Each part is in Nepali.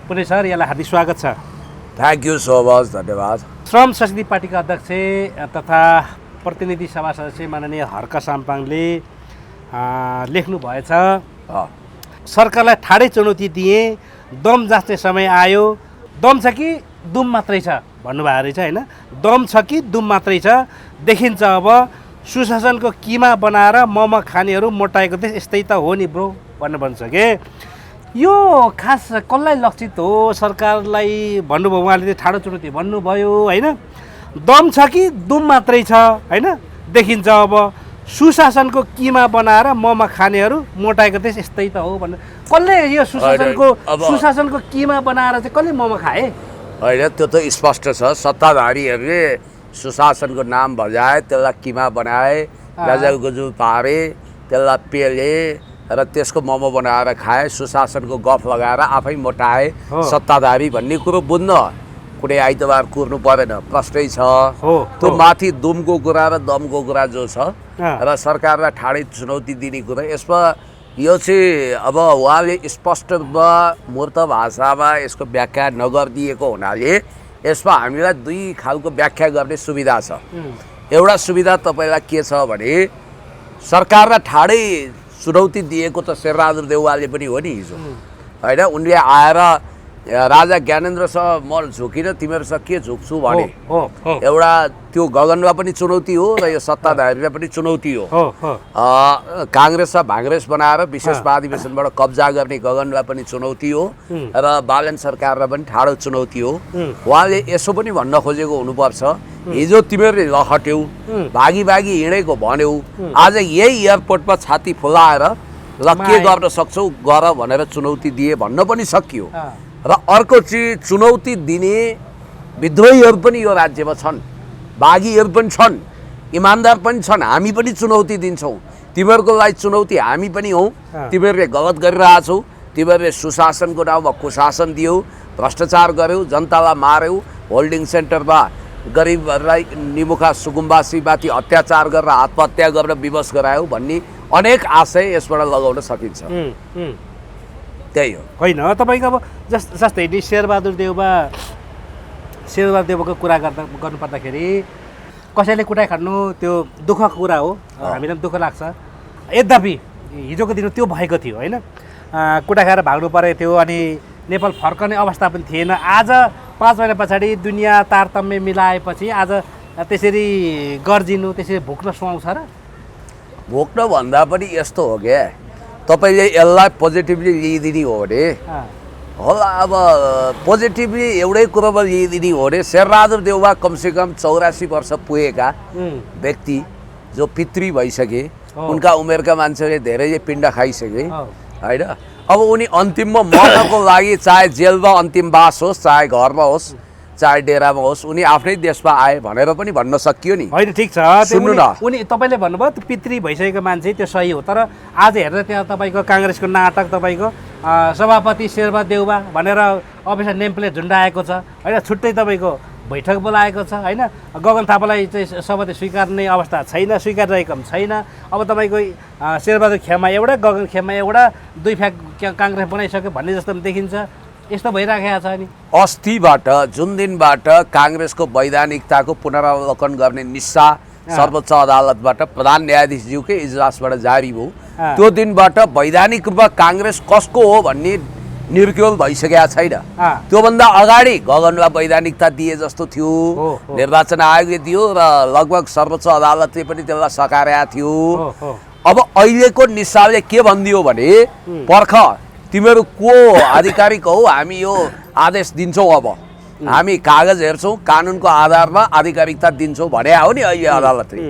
पुणे सर यहाँलाई हार्दिक स्वागत छ। थ्याङ्क यू सो मच, धन्यवाद। श्रम संस्कृति पार्टीका अध्यक्ष तथा प्रतिनिधि सभा सदस्य माननीय हर्क साम्पाङले लेख्नु भएछ, सरकारलाई ठाडै चुनौती दिए, दम जाँच्ने समय आयो, दम छ कि दुम मात्रै छ भन्नुभएको रहेछ होइन। दम छ कि दुम मात्रै छ, देखिन्छ अब सुशासनको किमा बनाएर मोमो खानेहरू मोटाएको देश यस्तै त हो नि ब्रो भन्नु भन्छ के। यो खास कसलाई लक्षित हो, सरकारलाई भन्नुभयो, उहाँले ठाडो चुनौती भन्नुभयो होइन। दम छ कि दुम मात्रै छ होइन, देखिन्छ अब सुशासनको किमा बनाएर मोमो खानेहरू मोटाएको देश यस्तै त हो भन्नु। कसले यो सुशासनको किमा बनाएर चाहिँ कसले मोमो खाए होइन? त्यो त स्पष्ट छ, सत्ताधारीहरूले सुशासनको नाम बजाए, त्यसलाई किमा बनाए, गजल गुजुल पारे, त्यसलाई पेले र त्यसको मोमो बनाएर खाए, सुशासनको गफ लगाएर आफै मोटाए सत्ताधारी भन्ने कुरो बुझ्न कुनै आइतबार कुर्नु परेन, प्रष्टै छ। त्यो माथि दुमको कुरा र दमको कुरा जो छ र सरकारलाई ठाडै चुनौती दिने कुरा, यसमा यो चाहिँ अब उहाँले स्पष्ट रूपमा मूर्त भाषामा यसको व्याख्या नगरिदिएको हुनाले यसमा हामीलाई दुई खालको व्याख्या गर्ने सुविधा छ। एउटा सुविधा तपाईँलाई के छ भने सरकारलाई ठाडै चुनौती दिएको त शेरबहादुर देउवाले पनि हो नि हिजो होइन। उनले आएर राजा ज्ञानेन्द्रसँग म झुकिनँ, तिमीहरूसँग के झुक्छु भने एउटा त्यो गगनलाई पनि चुनौती हो र यो सत्ताधारीलाई पनि चुनौती हो। काङ्ग्रेसलाई भाङ्ग्रेस बनाएर विशेष महाधिवेशनबाट कब्जा गर्ने गगनलाई पनि चुनौती हो र बालन सरकारलाई पनि ठाडो चुनौती हो। उहाँले यसो पनि भन्न खोजेको हुनुपर्छ, हिजो तिमीहरूले लखट्यौ, भागी भागी हिँडेको भन्यौ, आज यही एयरपोर्टमा छाती फुलाएर ल के गर्न सक्छौ गर भनेर चुनौती दिए भन्न पनि सकियो। र अर्को चाहिँ चुनौती दिने विद्रोहीहरू पनि यो राज्यमा छन्, बाघीहरू पनि छन्, इमान्दार पनि छन्। हामी पनि चुनौती दिन्छौँ, तिमीहरूको लागि चुनौती हामी पनि हौ। तिमीहरूले गलत गरिरहेछौ, तिमीहरूले सुशासनको नाउँमा कुशासन दियौ, भ्रष्टाचार गर्यौ, जनतालाई मार्यौ, होल्डिङ सेन्टरमा गरिबहरूलाई निमुखा सुकुम्बासीमाथि अत्याचार गरेर आत्महत्या गरेर विवश गरायौ भन्ने अनेक आशय यसबाट लगाउन सकिन्छ। त्यही हो होइन। तपाईँको अब जस्तै नि शेरबहादुर देउवाको कुरा गर्नुपर्दाखेरि कसैले कुटाइ खानु त्यो दुःखको कुरा हो, हामीलाई पनि दुःख लाग्छ। यद्यपि हिजोको दिन त्यो भएको थियो होइन, कुटा खाएर भाग्नु परेको थियो, अनि नेपाल फर्कने अवस्था पनि थिएन। आज 5 महिना पछाडि दुनियाँ तारतम्य मिलाएपछि आज त्यसरी गर्जिनु, त्यसरी भुक्न सुहाउँछ र? भोग्न भन्दा पनि यस्तो हो क्या, तपाईँले यसलाई पोजिटिभली लिइदिने हो भने होला। अब पोजिटिभली एउटै कुरोमा लिइदिने हो भने शेरबहादुर देउवा कमसेकम 84 वर्ष पुगेका व्यक्ति जो पितृ भइसके, उनका उमेरका मान्छेले धेरैले पिण्ड खाइसके होइन। अब उनी अन्तिममा मर्नको लागि चाहे जेलमा अन्तिम बास होस्, चाहे घरमा होस्, चाहे डेरामा होस्, उनी आफ्नै देशमा आए भनेर पनि भन्न सकियो नि। होइन ठिक छ, सुन्नु न, उनी तपाईँले भन्नुभयो त्यो पितृ भइसकेको मान्छे, त्यो सही हो। तर आज हेर्दा त्यहाँ तपाईँको काङ्ग्रेसको नाटक, तपाईँको सभापति शेरबहादुर देउवा भनेर अफिसमा नेम प्लेट झुन्डाएको छ होइन, छुट्टै तपाईँको बैठक बोलाएको छ होइन। गगन थापालाई चाहिँ सभापति स्वीकार्ने अवस्था छैन, स्वीकारिरहेको पनि छैन। अब तपाईँको शेरबहादुर खेमा एउटा, गगन खेमा एउटा, दुई फ्याक काङ्ग्रेस बनाइसक्यो भन्ने जस्तो पनि देखिन्छ। यस्तो भइराखेको छ नि। अस्तिबाट जुन दिनबाट काङ्ग्रेसको वैधानिकताको पुनरावलोकन गर्ने निस्सा सर्वोच्च अदालतबाट प्रधान न्यायाधीशज्यूकै इजलासबाट जारी भयो, त्यो दिनबाट वैधानिक रूपमा काङ्ग्रेस कसको हो भन्ने निर्क्योल भइसकेको छैन। त्योभन्दा अगाडि गगनलाई वैधानिकता दिए जस्तो थियो, निर्वाचन आयोगले दियो र लगभग सर्वोच्च अदालतले पनि त्यसलाई सकारेको थियो। अब अहिलेको निस्साले के भनिदियो भने पर्ख तिमीहरू को आधिकारिक हौ, हामी यो आदेश दिन्छौँ, अब हामी कागज हेर्छौँ, कानुनको आधारमा आधिकारिकता दिन्छौँ भने हो नि अहिले अदालतले।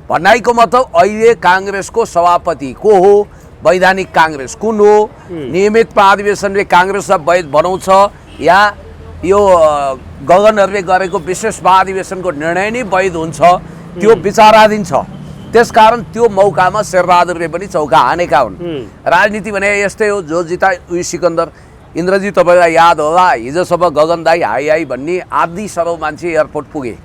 भन्नाइको मतलब अहिले काङ्ग्रेसको सभापति को हो, वैधानिक काङ्ग्रेस कुन हो, नियमित महाधिवेशनले काङ्ग्रेसलाई वैध बनाउँछ या यो गगनहरूले गरेको विशेष महाधिवेशनको निर्णय नै वैध हुन्छ, त्यो विचाराधीन छ। त्यसकारण त्यो मौकामा शेरबहादुरले पनि चौका हानेका हुन्। राजनीति भने यस्तै हो, जो जिता उही सिकन्दर। इन्द्रजी तपाईँलाई याद होला हिजोसम्म गगन दाई हाई हाई भन्ने आधी सरौ मान्छे एयरपोर्ट पुगे,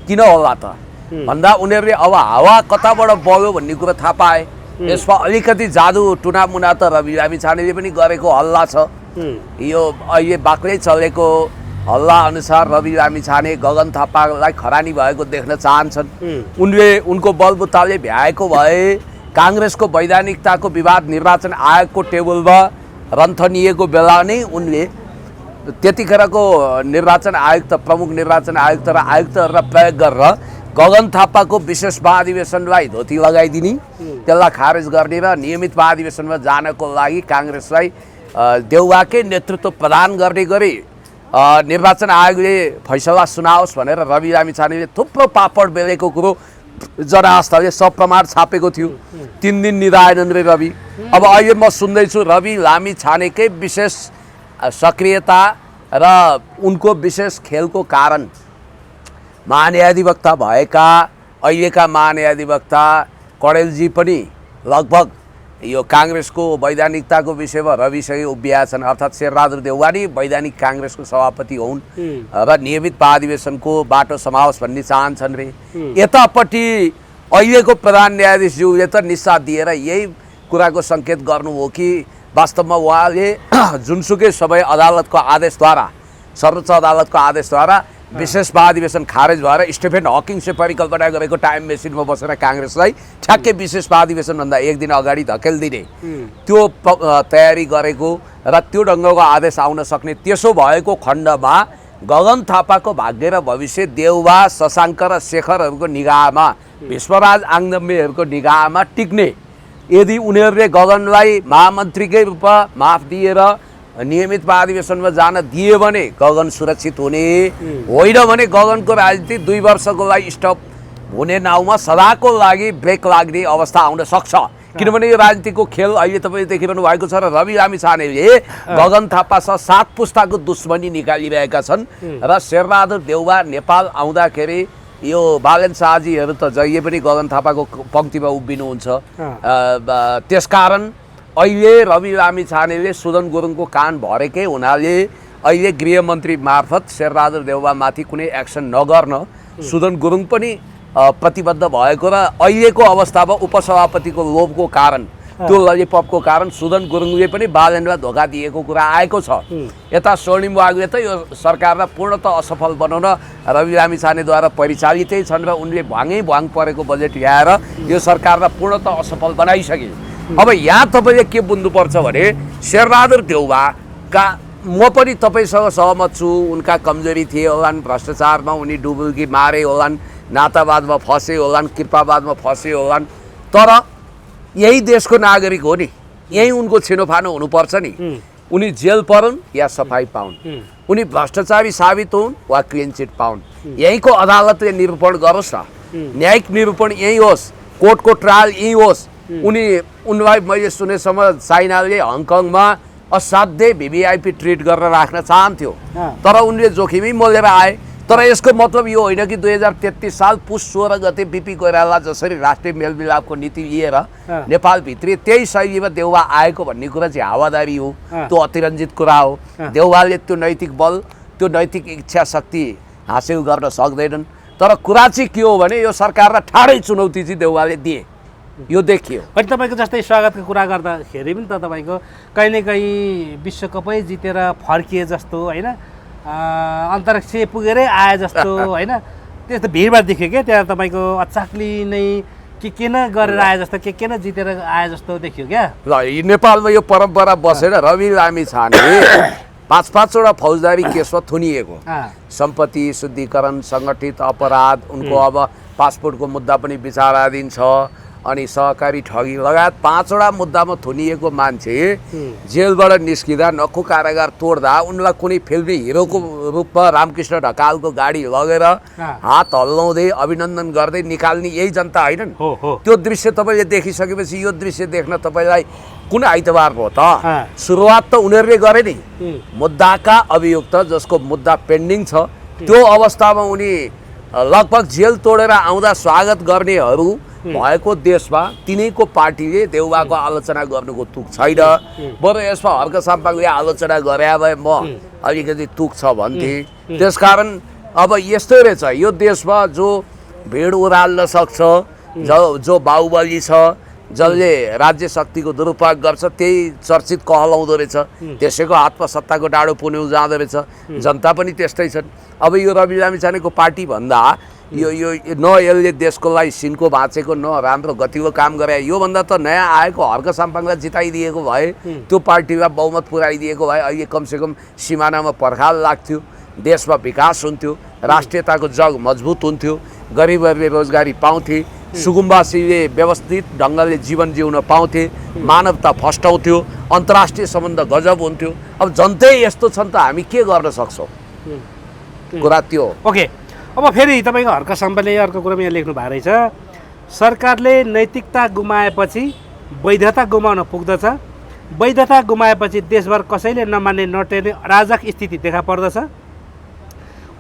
किन होला त भन्दा उनीहरूले अब हावा कताबाट बग्यो भन्ने कुरा थाहा पाए। यसमा अलिकति जादु टुनामुना त रवि लामिछानेले पनि गरेको हल्ला छ यो अहिले बाक्लै चलेको हल्ला अनुसार रवि लामिछाने गगन थापालाई खरानी भएको देख्न चाहन्छन्। उनको बलबुताले भ्याएको भए काङ्ग्रेसको वैधानिकताको विवाद निर्वाचन आयोगको टेबलमा रन्थनिएको बेला नै उनले त्यतिखेरको निर्वाचन आयुक्त, प्रमुख निर्वाचन आयुक्त र आयुक्तहरूलाई प्रयोग गरेर गगन थापाको विशेष महाधिवेशनलाई धोती लगाइदिने, त्यसलाई खारेज गर्ने र नियमित महाधिवेशनमा जानको लागि काङ्ग्रेसलाई देउवाकै नेतृत्व प्रदान गर्ने गरी निर्वाचन आयोगले फैसला सुनाओस् भनेर रवि लामिछानेले थुप्रो पापड बेलेको कुरो जनआस्थाले सप्रमाण छापेको थियो। 3 दिन निधाएनन् रे रवि। अब अहिले म सुन्दैछु रवि लामिछानेकै विशेष सक्रियता र उनको विशेष खेलको कारण महान्यायाधिवक्ता भएका अहिलेका महान्यायाधिवक्ता कडेलजी पनि लगभग यो काङ्ग्रेसको वैधानिकताको विषयमा रविसँगै उभिएका छन्। अर्थात् शेरबहादुर देउवा नै वैधानिक काङ्ग्रेसको सभापति हुन् र नियमित महाधिवेशनको बाटो समाओस् भन्ने चाहन्छन् रे। यतापट्टि अहिलेको प्रधान न्यायाधीशज्यूले त निस्साथ दिएर यही कुराको सङ्केत गर्नु हो कि वास्तवमा उहाँले जुनसुकै सबै अदालतको आदेशद्वारा, सर्वोच्च अदालतको आदेशद्वारा विशेष महाधिवेशन खारेज भएर स्टेफेन हकिङ्सले परिकल्पना गरेको टाइम मेसिनमा बसेर काङ्ग्रेसलाई ठ्याक्कै विशेष महाधिवेशनभन्दा 1 दिन अगाडि धकेलिदिने त्यो तयारी गरेको र त्यो ढङ्गको आदेश आउन सक्ने, त्यसो भएको खण्डमा गगन थापाको भाग्य र भविष्य देउवा, शशाङ्क र शेखरहरूको निगाहमा, विश्वराज आङदम्बेहरूको निगाहमा टिक्ने, यदि उनीहरूले गगनलाई महामन्त्रीकै रूपमा माफ दिएर नियमित महाधिवेशनमा जान दिए भने गगन सुरक्षित हुने, होइन भने गगनको राजनीति 2 वर्षको लागि स्टप हुने नाउँमा सदाको लागि ब्रेक लाग्ने अवस्था आउन सक्छ। किनभने यो राजनीतिको खेल अहिले तपाईँले देखिरहनु भएको छ र रवि लामिछानेले गगन थापासँग 7 पुस्ताको दुश्मनी निकालिरहेका छन् र शेरबहादुर देउवा नेपाल आउँदाखेरि यो बालेन शाहजीहरू त जहिले पनि गगन थापाको पङ्क्तिमा उभिनुहुन्छ। त्यसकारण अहिले रवि लामिछानेले सुदन गुरुङको कान भरेकै हुनाले अहिले गृहमन्त्री मार्फत शेरबहादुर देउवामाथि कुनै एक्सन नगर्न सुदन गुरुङ पनि प्रतिबद्ध भएको र अहिलेको अवस्थामा उपसभापतिको लोभको कारण, त्यो ललिपपको कारण सुदन गुरुङले पनि बालेनलाई धोका दिएको कुरा आएको छ। यता स्वर्णिम वाग्ले त यो सरकारलाई पूर्णतः असफल बनाउन रवि लामिछानेद्वारा परिचालितै छन् र उनले भ्वाङ परेको बजेट ल्याएर यो सरकारलाई पूर्णतः असफल बनाइसके। अब यहाँ तपाईँले के बुझ्नुपर्छ भने शेरबहादुर देउवाका, म पनि तपाईँसँग सहमत छु, उनका कमजोरी थिए होलान्, भ्रष्टाचारमा उनी डुबुल्की मारे होलान्, नातावादमा फसे होलान्, कृपावादमा फसे होलान्, तर यही देशको नागरिक हो नि, यही उनको छिनोफानो हुनुपर्छ नि। उनी जेल परुन् या सफाई पाउन्, उनी भ्रष्टाचारी साबित हुन् वा क्लिन चिट पाउन्, यहीँको अदालतले निरूपण गरोस् न, न्यायिक निरूपण यही होस्, कोर्टको ट्रायल यही होस्। उनलाई मैले सुनेसम्म चाइनाले हङकङमा असाध्यै भिभिआइपी ट्रिट गरेर राख्न चाहन्थ्यो, तर उनले जोखिमै मोलेर आए। तर यसको मतलब यो होइन कि 2033 साल पुस 16 गते बिपी कोइराला जसरी राष्ट्रिय मेलमिलापको नीति लिएर नेपालभित्र त्यही शैलीमा देउवा आएको भन्ने कुरा चाहिँ हावादारी हो, त्यो अतिरञ्जित कुरा हो। देउवाले त्यो नैतिक बल, त्यो नैतिक इच्छा शक्ति हासिल गर्न सक्दैनन्। तर कुरा चाहिँ के हो भने यो सरकारलाई ठाडै चुनौती चाहिँ देउवाले दिए, यो देखियो। अनि तपाईँको जस्तै स्वागतको कुरा गर्दाखेरि पनि त तपाईँको कहीँ न कहीँ विश्वकपै जितेर फर्किए जस्तो होइन, अन्तरिक्ष पुगेरै आए जस्तो होइन, त्यस्तो भिडभाड देख्यो क्या त्यहाँ तपाईँको अचाक्ली नै के न गरेर आए जस्तो, के न जितेर आए जस्तो देखियो क्या। ल नेपालमा यो परम्परा बसेर रवि लामिछाने 5-5वटा फौजदारी केसमा थुनिएको, सम्पत्ति शुद्धिकरण, सङ्गठित अपराध, उनको अब पासपोर्टको मुद्दा पनि विचाराधीन छ, अनि सहकारी ठगी लगायत 5वटा मुद्दामा थुनिएको मान्छे जेलबाट निस्किँदा नक्खु कारागार तोड्दा उनलाई कुनै फिल्मी हिरोको रूपमा रामकृष्ण ढकालको गाडी लगेर हात हल्लाउँदै अभिनन्दन गर्दै निकाल्ने यही जनता होइनन्। त्यो दृश्य तपाईँले देखिसकेपछि यो दृश्य देख्न तपाईँलाई कुन आइतबार भयो त? सुरुवात त उनीहरूले गरे नि, मुद्दाका अभियुक्त जसको मुद्दा पेन्डिङ छ त्यो अवस्थामा उनी लगभग जेल तोडेर आउँदा स्वागत गर्नेहरू भएको देशमा तिनैको पार्टीले देउवाको आलोचना गर्नुको तुक छैन। बरु यसमा हर्क साम्पाङले आलोचना गरे भए म अलिकति तुक छ भन्थे। त्यसकारण अब यस्तै रहेछ यो देशमा, जो भिड उराल्न सक्छ, जो बाहुबली छ, जसले राज्य शक्तिको दुरुपयोग गर्छ त्यही चर्चित कहलाउँदो रहेछ, त्यसैको हातमा सत्ताको डाँडो पुन्यौ जाँदो रहेछ। जनता पनि त्यस्तै छन्। अब यो रवि लामिछानेको पार्टी भन्दा यो न यसले देशको लागि सिनको भाँचेको न राम्रो गतिलो काम गरे, योभन्दा त नयाँ आएको हर्क साम्पाङलाई जिताइदिएको भए, त्यो पार्टीमा बहुमत पुर्याइदिएको भए अहिले कमसेकम सिमानामा पर्खाल लाग्थ्यो, देशमा विकास हुन्थ्यो, राष्ट्रियताको जग मजबुत हुन्थ्यो, गरिबहरूले रोजगारी पाउँथे, सुकुम्बासीले व्यवस्थित ढङ्गले जीवन जिउन पाउँथे, मानवता फस्टाउँथ्यो, अन्तर्राष्ट्रिय सम्बन्ध गजब हुन्थ्यो। अब जनतै यस्तो छन् त हामी के गर्न सक्छौँ? कुरा त्यो। ओके, अब फेरि तपाईँको हर्क साम्पाले अर्को कुरामा यहाँ लेख्नु भएको रहेछ, सरकारले नैतिकता गुमाएपछि वैधता गुमाउन पुग्दछ, वैधता गुमाएपछि देशभर कसैले नमान्ने नटेर्ने अराजक स्थिति देखा पर्दछ।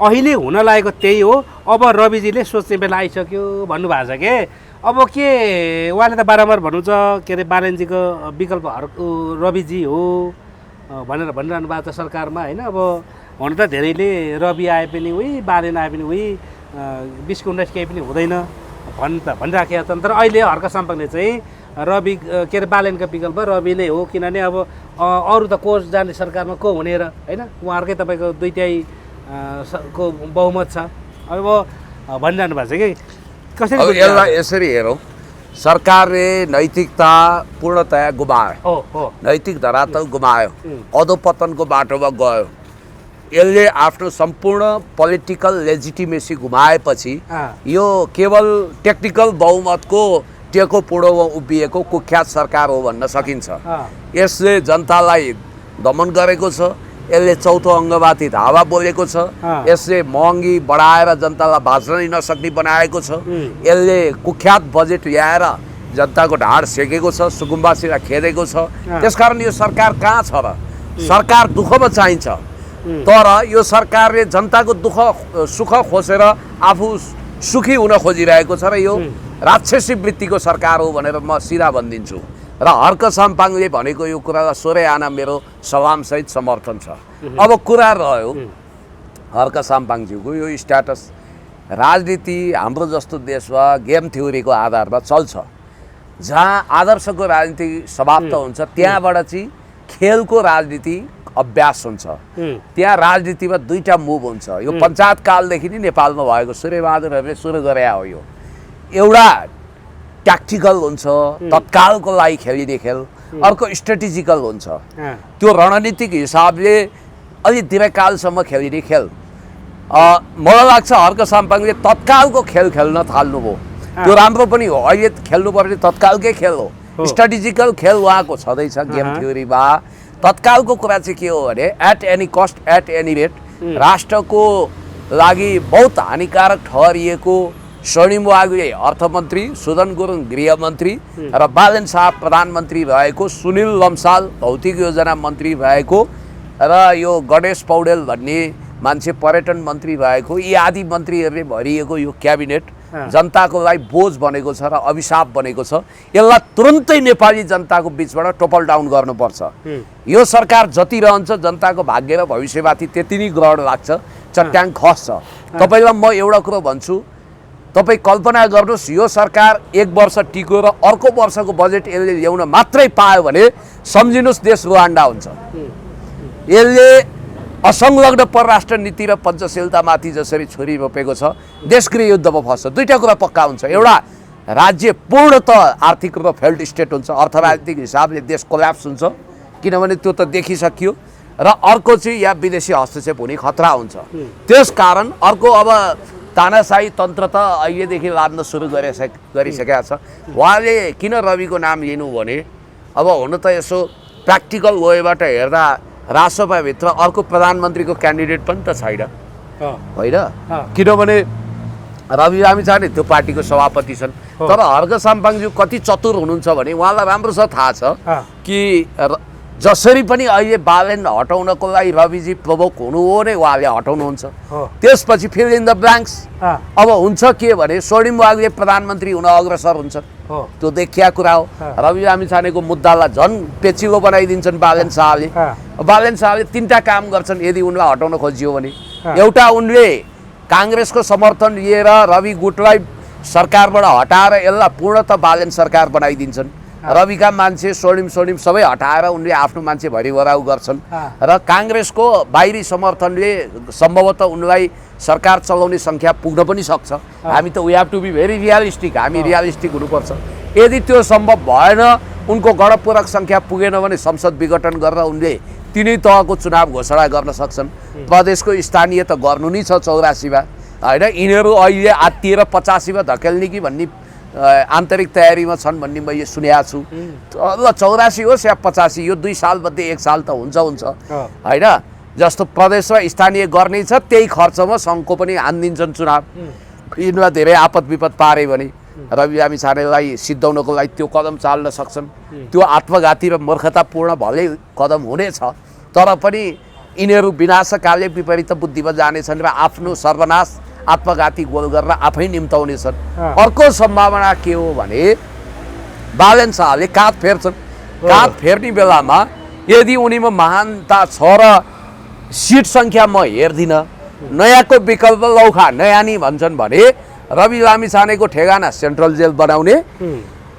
अहिले हुन लागेको त्यही हो, अब रविजीले सोच्ने बेला आइसक्यो भन्नुभएको छ के। अब के उहाँले त बारम्बार भन्नुहुन्छ के अरे बालेनजीको विकल्प रविजी हो भनेर भनिरहनु भएको छ सरकारमा होइन। अब हुन त धेरैले रवि आए पनि उही, बालेन आए पनि उही, 20-19 केही पनि हुँदैन भनिराखेका छन्। तर अहिले हर्क साम्पाङले चाहिँ रवि के अरे बालेनको विकल्प रवि नै हो, किनभने अब अरू त को जाने सरकारमा को हुने र होइन, उहाँहरूकै तपाईँको 2/3 को बहुमत छ। अब भनिरहनु भएको छ कि कसरी यसलाई यसरी हेरौँ, सरकारले नैतिकता पूर्णतया गुमायो, नैतिक धरातल गुमायो, अधोपतनको बाटोमा गयो। यसले आफ्नो सम्पूर्ण पोलिटिकल लेजिटिमेसी गुमाएपछि यो केवल टेक्निकल बहुमतको टेको पुडोमा उभिएको कुख्यात सरकार हो भन्न सकिन्छ। यसले जनतालाई दमन गरेको छ, यसले चौथो अङ्गमाथि धावा बोलेको छ, यसले महँगी बढाएर जनतालाई बाँच्न नै नसक्ने बनाएको छ, यसले कुख्यात बजेट ल्याएर जनताको ढाड सेकेको छ, सुकुम्बासीलाई खेदेको छ। त्यसकारण यो सरकार कहाँ छ र? सरकार दुःखमा चाहिन्छ, तर यो सरकारले जनताको दुःख सुख खोसेर आफू सुखी हुन खोजिरहेको छ र यो राक्षसी वृत्तिको सरकार हो भनेर म सिधा भनिदिन्छु। र हर्क साम्पाङले भनेको यो कुरालाई 16 आना मेरो सलामसहित समर्थन छ। अब कुरा रह्यो हर्क साम्पाङज्यूको यो स्ट्याटस, राजनीति हाम्रो जस्तो देशमा गेम थ्योरीको आधारमा चल्छ, जहाँ आदर्शको राजनीति समाप्त हुन्छ त्यहाँबाट चाहिँ खेलको राजनीति अभ्यास हुन्छ। त्यहाँ राजनीतिमा दुईटा मुभ हुन्छ। यो पञ्चायत कालदेखि नै नेपालमा भएको सूर्यबहादुरहरूले सुरु गरे हो। यो एउटा ट्याक्टिकल हुन्छ, तत्कालको लागि खेलिने खेल, अर्को स्ट्रेटेजिकल हुन्छ, त्यो रणनीतिक हिसाबले अलि दीर्घकालसम्म खेलिने खेल। मलाई लाग्छ हर्क साम्पाङले तत्कालको खेल खेल्न थाल्नुभयो, त्यो राम्रो पनि हो। अहिले खेल्नुपर्ने तत्कालकै खेल हो, स्ट्रेटेजिकल खेल उहाँको छँदैछ गेम थ्योरीमा। तत्कालको कुरा चाहिँ के हो भने at any cost at any rate राष्ट्रको लागि बहुत हानिकारक ठहरिएको स्वर्णिम वाग्ले अर्थमन्त्री, सुदन गुरुङ गृहमन्त्री र बालेन शाह प्रधानमन्त्री भएको, सुनिल लम्साल भौतिक योजना मन्त्री भएको र यो गणेश पौडेल भन्ने मान्छे पर्यटन मन्त्री भएको, यी आदि मन्त्रीहरूले भरिएको यो क्याबिनेट जनताको लागि बोझ बनेको छ र अभिशाप बनेको छ। यसलाई तुरुन्तै नेपाली जनताको बिचबाट टोपल डाउन गर्नुपर्छ। यो सरकार जति रहन्छ जनताको भाग्य र भविष्यमाथि त्यति नै ग्रहण लाग्छ, चट्याङ खस्छ। तपाईँलाई म एउटा कुरो भन्छु, तपाईँ कल्पना गर्नुहोस् यो सरकार 1 वर्ष टिक्यो र अर्को वर्षको बजेट यसले ल्याउन मात्रै पायो भने सम्झिनुहोस् देश रुवान्डा हुन्छ। यसले असंलग्न परराष्ट्र नीति र पञ्चशीलतामाथि जसरी छुरी रोपेको छ देश गृह युद्धमा फस्छ। दुईटा कुरा पक्का हुन्छ, एउटा राज्य पूर्णतः आर्थिक रूपमा फेल्ड स्टेट हुन्छ, अर्थराजनीतिक हिसाबले देश कोल्याप्स हुन्छ किनभने त्यो त देखिसकियो, र अर्को चाहिँ यहाँ विदेशी हस्तक्षेप हुने खतरा हुन्छ। त्यसकारण अर्को अब तानाशाही तन्त्र त अहिलेदेखि लाद्न सुरु गरिसकेका छ। उहाँले किन रविको नाम लिनु भने अब हुन त यसो प्र्याक्टिकल वेबाट हेर्दा राजसभाभित्र अर्को प्रधानमन्त्रीको क्यान्डिडेट पनि त छैन होइन, किनभने रवि लामिछाने त्यो पार्टीको सभापति छन्। तर हर्क साम्पाङज्यू कति चतुर हुनुहुन्छ भने उहाँलाई राम्रोसँग थाहा छ कि जसरी पनि अहिले बालेन हटाउनको लागि रविजी प्रवोक हुनु हो नै उहाँले हटाउनुहुन्छ। त्यसपछि फिल इन द ब्ल्याङ्क्स अब हुन्छ के भने स्वर्णिम वाग्ले प्रधानमन्त्री हुन अग्रसर हुन्छ, त्यो देखिया कुरा हो। रवि लामिछानेको मुद्दालाई झन् पेचिलो बनाइदिन्छन् बालेन शाहले। बालेन शाहले 3टा काम गर्छन् यदि उनलाई हटाउन खोजियो भने। एउटा, उनले काङ्ग्रेसको समर्थन लिएर रवि गुटलाई सरकारबाट हटाएर यसलाई पूर्णतः बालेन सरकार बनाइदिन्छन्। रविका मान्छे स्वर्णिम सबै हटाएर उनले आफ्नो मान्छे भरिभराउ गर्छन् र काङ्ग्रेसको बाहिरी समर्थनले सम्भवतः उनलाई सरकार चलाउने सङ्ख्या पुग्न पनि सक्छ। हामी त we have to be very realistic, हामी रियलिस्टिक हुनुपर्छ। यदि त्यो सम्भव भएन, उनको गणपूरक सङ्ख्या पुगेन भने संसद विघटन गरेर उनले तिनै तहको चुनाव घोषणा गर्न सक्छन्। प्रदेशको स्थानीय त गर्नु नै छ 84मा, होइन? यिनीहरू अहिले आत्तिएर 85मा धकेल्ने कि भन्ने आन्तरिक तयारीमा छन् भन्ने मैले सुनेको छु। ल 84 होस् या 85, यो 2 सालमध्ये 1 साल त हुन्छ, होइन? जस्तो प्रदेश र स्थानीय गर्नै छ त्यही खर्चमा सङ्घको पनि हानिदिन्छन् चुनाव। यिनीहरूलाई धेरै आपद विपद पारे भने रवि लामिछानेलाई सिद्धाउनको लागि त्यो कदम चाल्न सक्छन्। त्यो आत्मघाती र मूर्खतापूर्ण भले कदम हुनेछ, तर पनि यिनीहरू विनाशकाले विपरीत बुद्धिमा जानेछन् र आफ्नो सर्वनाश आत्मघाती गोल गरेर आफै निम्ताउनेछन्। अर्को सम्भावना के हो भने बालन शाहले काँध फेर्छन्। काँध फेर्ने बेलामा यदि उनीमा महानता छ र सिट सङ्ख्या म हेर्दिनँ, नयाँको विकल्प लौखा नयाँ नि भन्छन् भने रवि लामिछानेको ठेगाना सेन्ट्रल जेल बनाउने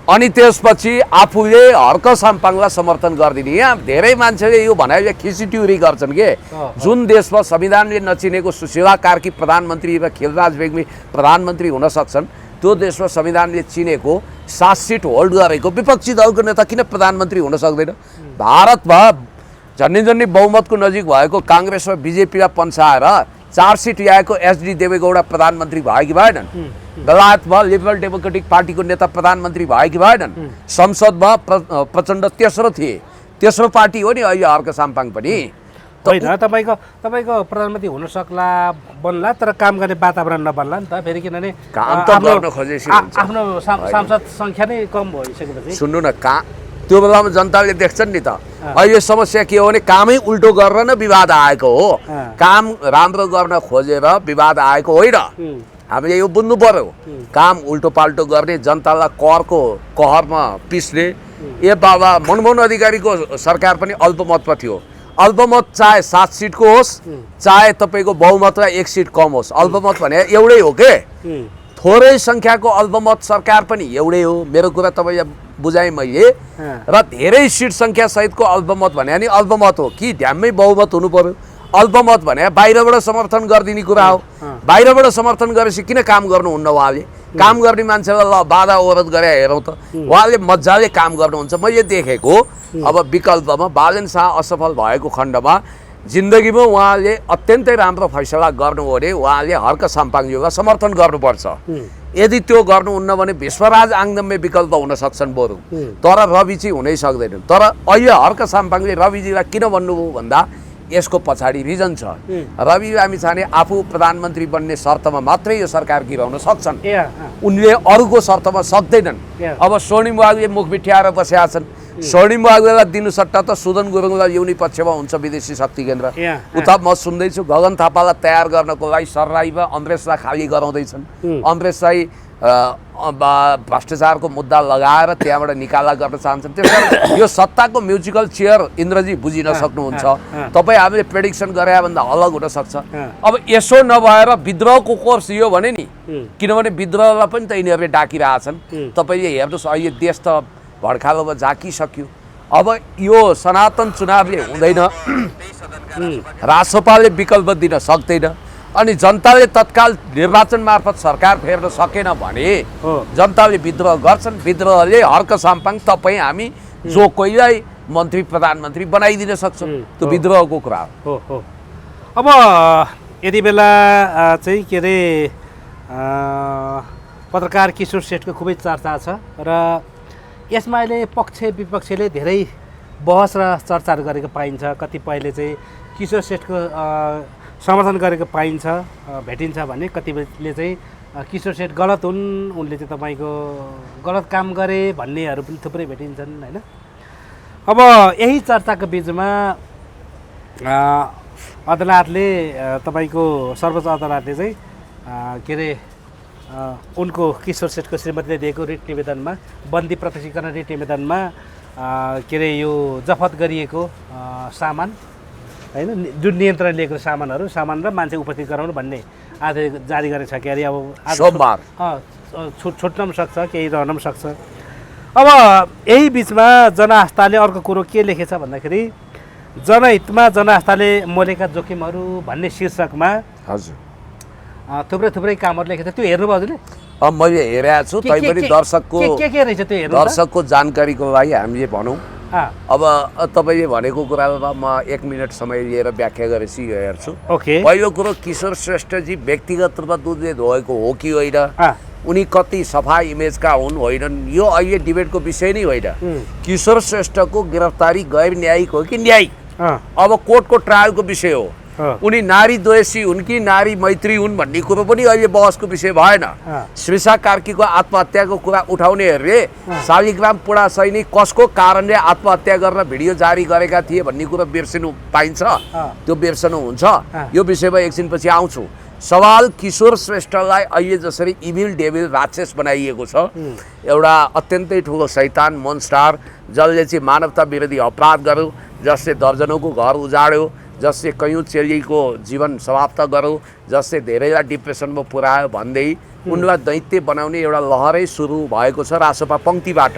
अनि त्यसपछि आफूले हर्क साम्पाङलाई समर्थन गरिदिने। यहाँ धेरै मान्छेले यो भनाइले खिचिट्युरी गर्छन् के जुन देशमा संविधानले नचिनेको सुशीला कार्की प्रधानमन्त्री र खिलराज बेग्मी प्रधानमन्त्री हुन सक्छन्, त्यो देशमा संविधानले चिनेको 7 सिट होल्ड गरेको विपक्षी दलको नेता किन प्रधानमन्त्री हुन सक्दैन? भारतमा झन्डै बहुमतको नजिक भएको काङ्ग्रेस र बिजेपीलाई पन्साएर 4 सिट ल्याएको एचडी देवेगौडा प्रधानमन्त्री भयो कि भएनन्? बेलायतमा लिबरल डेमोक्रेटिक पार्टीको नेता प्रधानमन्त्री भयो कि भएनन्? संसदमा प्रचण्ड तेस्रो थिए, तेस्रो पार्टी हो नि अहिले हर्क साम्पाङ पनि। होइन, तपाईँको प्रधानमन्त्री हुन सक्ला बन्ला, तर काम गर्ने वातावरण नबन्ला नि त फेरि, किनभने काम त गर्न खोजेपछि आफ्नो सांसद सङ्ख्या नै कम भइसकेपछि। सुन्नु न, त्यो बेलामा जनताले देख्छन् नि त। अहिले समस्या के हो भने कामै उल्टो गरेर नै विवाद आएको हो। काम राम्रो गर्न खोजेर विवाद आएको होइन। हामीले यो बुझ्नु पर्यो। काम उल्टो पाल्टो गर्ने, जनतालाई करको कहरमा पिस्ने। ए बाबा मनमोहन अधिकारीको सरकार पनि अल्पमतमा थियो। अल्पमत चाहे 7 सिटको होस्, चाहे तपाईँको बहुमतलाई 1 सिट कम होस्, अल्पमत भने एउटै हो के? थोरै सङ्ख्याको अल्पमत सरकार पनि एउटै हो। मेरो कुरा तपाईँले बुझाएँ मैले। र धेरै सिट सङ्ख्या सहितको अल्पमत भने नि अल्पमत हो कि ध्यानमै बहुमत हुनु पर्यो? अल्पमत भने बाहिरबाट समर्थन गरिदिने कुरा हो। बाहिरबाट समर्थन गरेपछि किन काम गर्नुहुन्न उहाँले? काम गर्ने मान्छेलाई ल बाधा अवरोध गरे हेरौँ त, उहाँले मजाले काम गर्नुहुन्छ। मैले देखेको अब विकल्पमा बालन शाह असफल भएको खण्डमा जिन्दगीमा उहाँले अत्यन्तै राम्रो फैसला गर्नु हो भने उहाँले हर्क साम्पाङज्यूलाई समर्थन गर्नुपर्छ। यदि त्यो गर्नुहुन्न भने विश्वराज आङदम्मे विकल्प हुन सक्छन् बरु, तर रवि चाहिँ हुनै सक्दैनन्। तर अहिले हर्क साम्पाङले रविजीलाई किन भन्नुभयो भन्दा यसको पछाडि रिजन छ। रवि लामिछाने आफू प्रधानमन्त्री बन्ने शर्तमा मात्रै यो सरकार गिराउन सक्छन्, उनले अरूको शर्तमा सक्दैनन्। अब स्वर्णिम वाग्ले मुख बिठ्याएर बसेका छन्। स्वर्णिम वाग्लेलाई दिनु सट्टा त सुदन गुरुङलाई ल्याउने पक्षमा हुन्छ विदेशी शक्ति केन्द्र। उता म सुन्दैछु गगन थापालाई तयार गर्नको लागि सरराईमा अमरेशलाई खाली गराउँदैछन्। अमरेशलाई भ्रष्टाचारको मुद्दा लगाएर त्यहाँबाट निकाला गर्न चाहन्छन्। त्यसकारण यो सत्ताको म्युजिकल चेयर इन्द्रजी बुझिन सक्नुहुन्छ। तपाईँ हामीले प्रेडिक्सन गरे भन्दा अलग हुन सक्छ। अब यसो नभएर विद्रोहको कोर्स यो भने नि, किनभने विद्रोहलाई पनि त यिनीहरूले डाकिरहेछन्। तपाईँले हेर्नुहोस् अहिले देश त भड्कालोमा झाकिसक्यो। अब यो सनातन चुनावले हुँदैन, रासपाले विकल्प दिन सक्दैन, अनि जनताले तत्काल निर्वाचन मार्फत सरकार फेर्न सकेन भने जनताले विद्रोह गर्छन्। विद्रोहले हर्क साम्पाङ तपाईँ हामी जो कोहीलाई मन्त्री प्रधानमन्त्री बनाइदिन सक्छौँ। त्यो विद्रोहको कुरा हो। अब यति बेला चाहिँ के अरे पत्रकार किशोर श्रेष्ठको खुबै चर्चा छ र यसमा अहिले पक्ष विपक्षले धेरै बहस र चर्चाहरू गरेको पाइन्छ। कतिपयले चाहिँ किशोर श्रेष्ठको समर्थन गरेको पाइन्छ, भेटिन्छ भने कतिपयले चाहिँ किशोर श्रेष्ठ गलत हुन्, उनले चाहिँ तपाईँको गलत काम गरे भन्नेहरू पनि थुप्रै भेटिन्छन्, होइन? अब यही चर्चाको बिचमा अदालतले तपाईँको सर्वोच्च अदालतले चाहिँ के अरे उनको किशोर श्रेष्ठको श्रीमतीले दिएको रिट निवेदनमा, बन्दी प्रत्यक्षीकरण रिट निवेदनमा के अरे यो जफत गरिएको सामान, होइन, जुन नियन्त्रण लिएको सामान र मान्छे उपस्थित गराउनु भन्ने आदेश जारी गरेको छ। के अरे अब सोमबार छुट्न पनि सक्छ, केही रहन पनि सक्छ। अब यही बिचमा जनआस्थाले अर्को कुरो के लेखेछ भन्दाखेरि जनहितमा जनआस्थाले मोलेका जोखिमहरू भन्ने शीर्षकमा हजुर थुप्रै कामहरू लेखेको छ। त्यो हेर्नुभयो हजुरले? अब मैले हेरेको छु, तैपनि दर्शकको के रहेछ त्यो हेर्नु? दर्शकको जानकारीको लागि हामीले भनौँ। अब तपाईँले भनेको कुरामा म 1 मिनट समय लिएर व्याख्या गरेपछि यो हेर्छु। ओके। पहिलो कुरो, किशोर श्रेष्ठजी व्यक्तिगत रूपमा दुधले धोएको हो कि होइन, उनी कति सफा इमेजका हुन् होइनन्, यो अहिले डिबेटको विषय नै होइन। किशोर श्रेष्ठको गिरफ्तारी गैर न्यायिक हो कि न्यायिक, अब कोर्टको ट्रायलको विषय हो। उनी नारी द्वेषी हुन् कि नारी मैत्री हुन् भन्ने कुरो पनि अहिले बहसको विषय भएन। श्रीषा कार्कीको आत्महत्याको कुरा उठाउनेहरूले शालिग्राम पुडा सैनिक कसको कारणले आत्महत्या गर्न भिडियो जारी गरेका थिए भन्ने कुरो बिर्सिनु पाइन्छ, त्यो बिर्सनु हुन्छ। यो विषयमा एकछिनपछि आउँछु। सवाल, किशोर श्रेष्ठलाई अहिले जसरी इभिल डेभिल राक्षस बनाइएको छ, एउटा अत्यन्तै ठुलो शैतान मोन्स्टर जसले चाहिँ मानवता विरोधी अपराध गर्यो, जसले दर्जनौँको घर उजाड्यो, जसले कयौँ चेलीको जीवन समाप्त गर्यो, जसले धेरैलाई डिप्रेसनमा पुर्यायो भन्दै उनलाई दैत्य बनाउने एउटा लहरै सुरु भएको छ रासोपा पङ्क्तिबाट।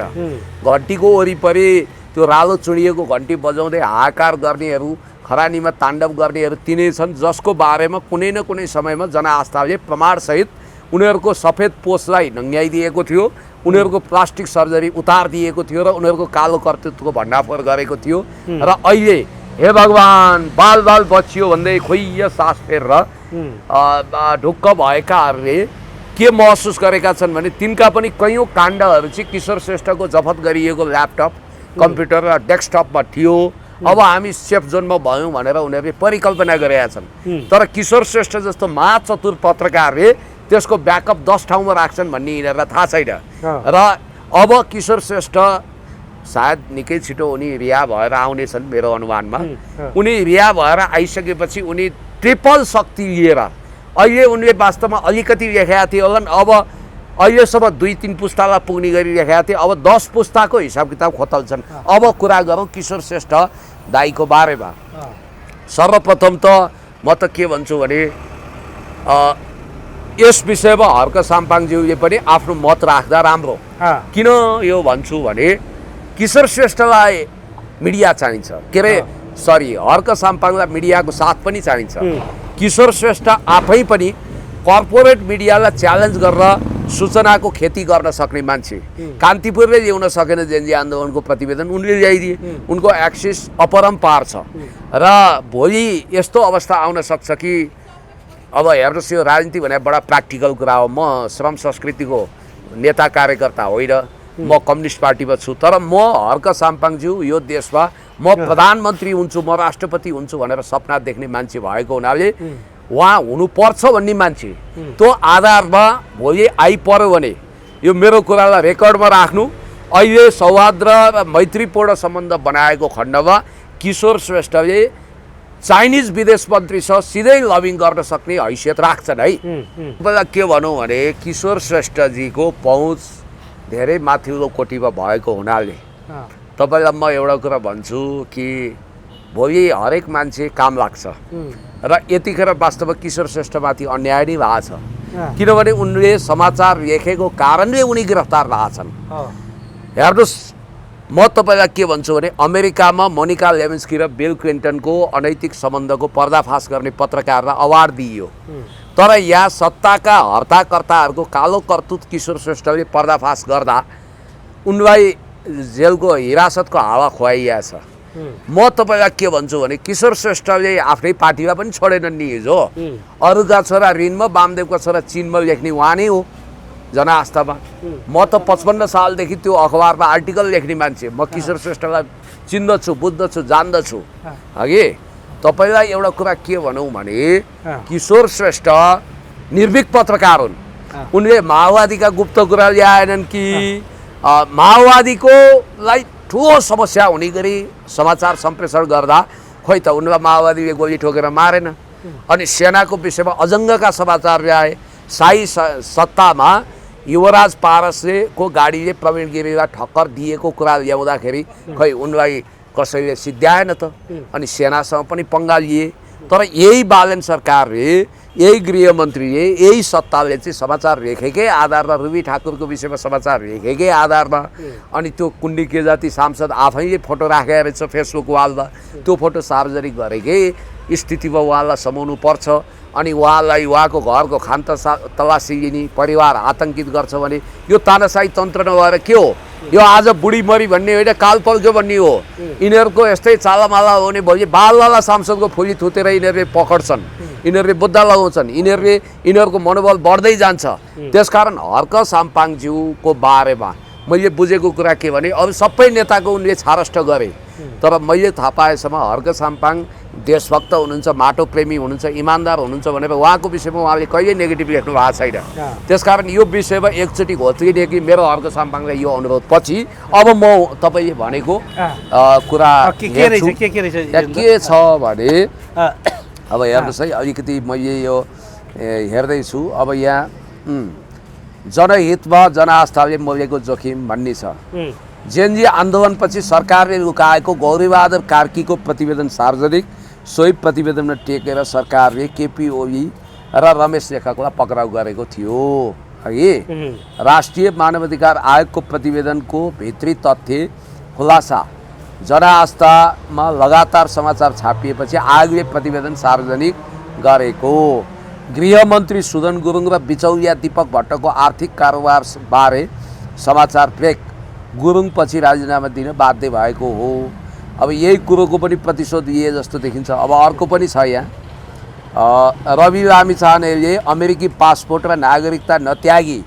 घन्टीको वरिपरि त्यो रालो चुडिएको घन्टी बजाउँदै हाहाकार गर्नेहरू, खरानीमा ताण्डव गर्नेहरू तिनै छन्, जसको बारेमा कुनै न कुनै समयमा जनआस्थाले प्रमाणसहित उनीहरूको सफेद पोस्टलाई नङ्ग्याइदिएको थियो, उनीहरूको प्लास्टिक सर्जरी उतारिदिएको थियो र उनीहरूको कालो कर्तृत्वको भण्डाफोर गरेको थियो। र अहिले हे भगवान् बाल बाल बचियो भन्दै खोइय सास फेरेर ढुक्क भएकाहरूले के महसुस गरेका छन् भने तिनका पनि कयौँ काण्डहरू चाहिँ किशोर श्रेष्ठको जफत गरिएको ल्यापटप, कम्प्युटर र डेस्कटपमा थियो। अब हामी सेफ जोनमा भयौँ भनेर उनीहरूले परिकल्पना गरेका छन्। तर किशोर श्रेष्ठ जस्तो महाचतुर पत्रकारले त्यसको ब्याकअप 10 ठाउँमा राख्छन् भन्ने यिनीहरूलाई थाहा छैन। र अब किशोर श्रेष्ठ सायद निकै छिटो उनी रिहा भएर आउनेछन् मेरो अनुमानमा। उनी रिहा भएर आइसकेपछि उनी ट्रिपल शक्ति लिएर, अहिले उनले वास्तवमा अलिकति लेखेका थिए होलान्, अब अहिलेसम्म 2-3 पुस्तालाई पुग्ने गरी लेखेका थिए, अब 10 पुस्ताको हिसाब किताब खोतल्छन्। अब कुरा गरौँ किशोर श्रेष्ठ दाईको बारेमा। सर्वप्रथम त म त के भन्छु भने यस विषयमा हर्क साम्पाङज्यूले पनि आफ्नो मत राख्दा राम्रो। किन यो भन्छु भने किशोर श्रेष्ठलाई मिडिया चाहिन्छ, के अरे हर्क साम्पाङलाई मिडियाको साथ पनि चाहिन्छ। किशोर श्रेष्ठ आफै पनि कर्पोरेट मिडियालाई च्यालेन्ज गरेर सूचनाको खेती गर्न सक्ने मान्छे। कान्तिपुरले ल्याउन सकेन जेएनजी आन्दोलनको प्रतिवेदन, उनले ल्याइदिए। उनको एक्सेस अपरम्पार छ र भोलि यस्तो अवस्था आउन सक्छ कि अब हेर्नुहोस्, यो राजनीति भने बडा प्र्याक्टिकल कुरा हो। म श्रम संस्कृतिको नेता कार्यकर्ता होइन, म कम्युनिस्ट पार्टीमा छु, तर म हर्क साम्पाङज्यू यो देशमा म प्रधानमन्त्री हुन्छु, म राष्ट्रपति हुन्छु भनेर सपना देख्ने मान्छे भएको हुनाले उहाँ हुनुपर्छ भन्ने मान्छे। त्यो आधारमा भोलि आइपर्यो भने यो मेरो कुरालाई रेकर्डमा राख्नु। अहिले सौहार्द र मैत्रीपूर्ण सम्बन्ध बनाएको खण्डमा किशोर श्रेष्ठले चाइनिज विदेश मन्त्रीसँग सिधै लबिङ गर्न सक्ने हैसियत राख्छन् है। तपाईँलाई के भनौँ भने किशोर श्रेष्ठजीको पहुँच धेरै माथिल्लो कोटीमा भएको हुनाले तपाईँलाई म एउटा कुरा भन्छु कि भोलि हरेक मान्छे काम लाग्छ र यतिखेर वास्तवमा किशोर श्रेष्ठमाथि अन्याय नै भएको छ, किनभने उनले समाचार लेखेको कारणले उनी गिरफ्तार भएछन्। हेर्नुहोस्, म तपाईँलाई के भन्छु भने अमेरिकामा मोनिका लेविन्स्की र बिल क्लिन्टनको अनैतिक सम्बन्धको पर्दाफास गर्ने पत्रकारलाई अवार्ड दिइयो, तर यहाँ सत्ताका हर्ताकर्ताहरूको कालो कर्तुत किशोर श्रेष्ठले पर्दाफास गर्दा उनलाई जेलको हिरासतको हावा खुवाइएको छ। म तपाईँलाई के भन्छु भने किशोर श्रेष्ठले आफ्नै पार्टीलाई पनि छोडेनन् नि। हिजो अरूका छोरा ऋणमा, वामदेवका छोरा चिनमा लेख्ने उहाँ नै हो जनआस्थामा। म त 55 सालदेखि त्यो अखबारमा आर्टिकल लेख्ने मान्छे। म किशोर श्रेष्ठलाई चिन्दछु, बुझ्दछु, जान्दछु। हगि तपाईँलाई एउटा कुरा के भनौँ भने किशोर श्रेष्ठ निर्भीक पत्रकार हुन्। उनले माओवादीका गुप्त कुरा ल्याएनन् कि माओवादीकोलाई ठुलो समस्या हुने गरी समाचार सम्प्रेषण गर्दा खोइ त उनलाई माओवादीले गोली ठोकेर मारेन। अनि सेनाको विषयमा अजङ्गका समाचार ल्याए। शाही सत्तामा युवराज पारसले को गाडीले प्रवीण गिरीलाई ठक्कर दिएको कुरा ल्याउँदाखेरि खै उनलाई कसैले सिद्ध्याएन त। अनि सेनासँग पनि पंगा लिए। तर यही बालन सरकारले, यही गृहमन्त्रीले, यही सत्ताले चाहिँ समाचार लेखेकै आधारमा, रुबी ठाकुरको विषयमा समाचार लेखेकै आधारमा, अनि त्यो कुण्डी के जाति सांसद आफैले फोटो राखेर रहेछ फेसबुक वालमा, त्यो फोटो सार्वजनिक गरेकै स्थितिमा उहाँलाई समाउनु पर्छ। अनि उहाँलाई उहाँको घरको खान तलासी लिने, परिवार आतङ्कित गर्छ भने यो तानाशाही तन्त्र नभएर के हो? यो आज बुढी मरी भन्ने होइन, काल पल्क्यो भन्ने हो। यिनीहरूको यस्तै चालामाला हो भने भोलि बालवाला सांसदको फुली थुतेर यिनीहरूले पकडछन्, यिनीहरूले बुद्ध लगाउँछन्, यिनीहरूको मनोबल बढ्दै जान्छ। त्यसकारण हर्क साम्पाङज्यूको बारेमा मैले बुझेको कुरा के भने अरू सबै नेताको उनले छारष्ट गरे, तर मैले थाहा पाएसम्म हर्क साम्पाङ देशभक्त हुनुहुन्छ, माटो प्रेमी हुनुहुन्छ, इमान्दार हुनुहुन्छ भनेर उहाँको विषयमा उहाँले कहिले नेगेटिभ लेख्नु भएको छैन। त्यसकारण यो विषयमा एकचोटि घोत्रिने कि मेरो हर्क साम्पाङलाई यो अनुरोध पछि अब म तपाईँले भनेको कुरा के छ भने अब हेर्नुहोस् है, अलिकति मैले यो हेर्दैछु। अब यहाँ जनहितमा जनआस्थाले मूल्यको जोखिम भन्ने छ। जेएनजी आन्दोलनपछि सरकारले लुकाएको गौरीबहादुर कार्कीको प्रतिवेदन सार्वजनिक, सोही प्रतिवेदनमा टेकेर सरकारले केपी ओली र रमेश लेखकलाई पक्राउ गरेको थियो है। राष्ट्रिय मानवाधिकार आयोगको प्रतिवेदनको भित्री तथ्य खुलासा, जनआस्थामा लगातार समाचार छापिएपछि आयोगले प्रतिवेदन सार्वजनिक गरेको। गृहमन्त्री सुदन गुरुङ र बिचौलिया दीपक भट्टको आर्थिक कारोबार बारे समाचार ब्रेक, गुरुङ पछि राजीनामा दिन बाध्य भएको हो। अब यही कुरोको पनि प्रतिशोध लिए जस्तो देखिन्छ। अब अर्को पनि छ यहाँ, रवि लामिछानेले अमेरिकी पासपोर्ट र नागरिकता नत्यागी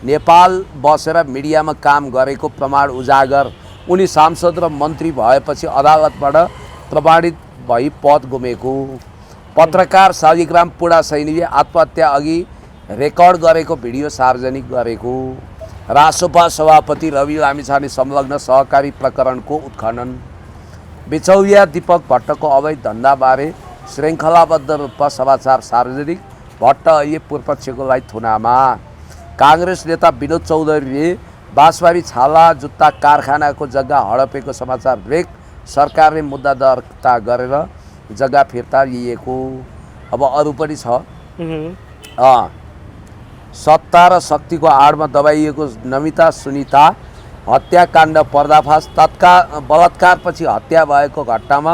नेपाल बसेर मिडियामा काम गरेको प्रमाण उजागर। उनी सांसद र मन्त्री भएपछि अदालतबाट प्रमाणित भई पद गुमेको। पत्रकार शालिग्राम पुडा सैनीले आत्महत्या अघि रेकर्ड गरेको भिडियो सार्वजनिक गरेको। रासोपा सभापति रवि लामिछाने संलग्न सहकारी प्रकरणको उत्खनन। बिचौलिया दीपक भट्टको अवैध धन्दाबारे श्रृङ्खलाबद्ध रूपमा समाचार सार्वजनिक, भट्ट अहिले पूर्वपक्षकोलाई थुनामा। काङ्ग्रेस नेता विनोद चौधरीले बाँसबारी छाला जुत्ता कारखानाको जग्गा हडपेको समाचार ब्रेक, सरकारले मुद्दा दर्ता गरेर जग्गा फिर्ता लिएको। अब अरू पनि छ, सत्ता र शक्तिको आडमा दबाइएको नमिता सुनिता हत्याकाण्ड पर्दाफास, बलात्कारपछि हत्या भएको घटनामा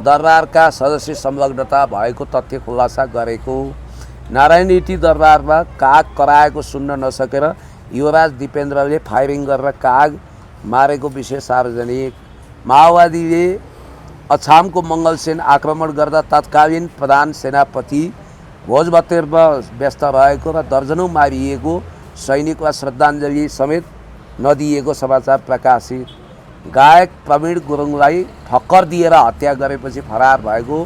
दरबारका सदस्य संलग्नता भएको तथ्य खुलासा गरेको। नारायण हिटी दरबारमा काग कराएको सुन्न नसकेर युवराज दिपेन्द्रले फायरिङ गरेर काग मारेको विषय सार्वजनिक। माओवादीले अछामको मङ्गलसेन आक्रमण गर्दा तत्कालीन प्रधान सेनापति भोजभतेरमा व्यस्त रहेको र दर्जनौं मारिएको सैनिकलाई श्रद्धाञ्जली समेत नदिएको समाचार प्रकाशित। गायक प्रवीण गुरुङलाई ठक्कर दिएर हत्या गरेपछि फरार भएको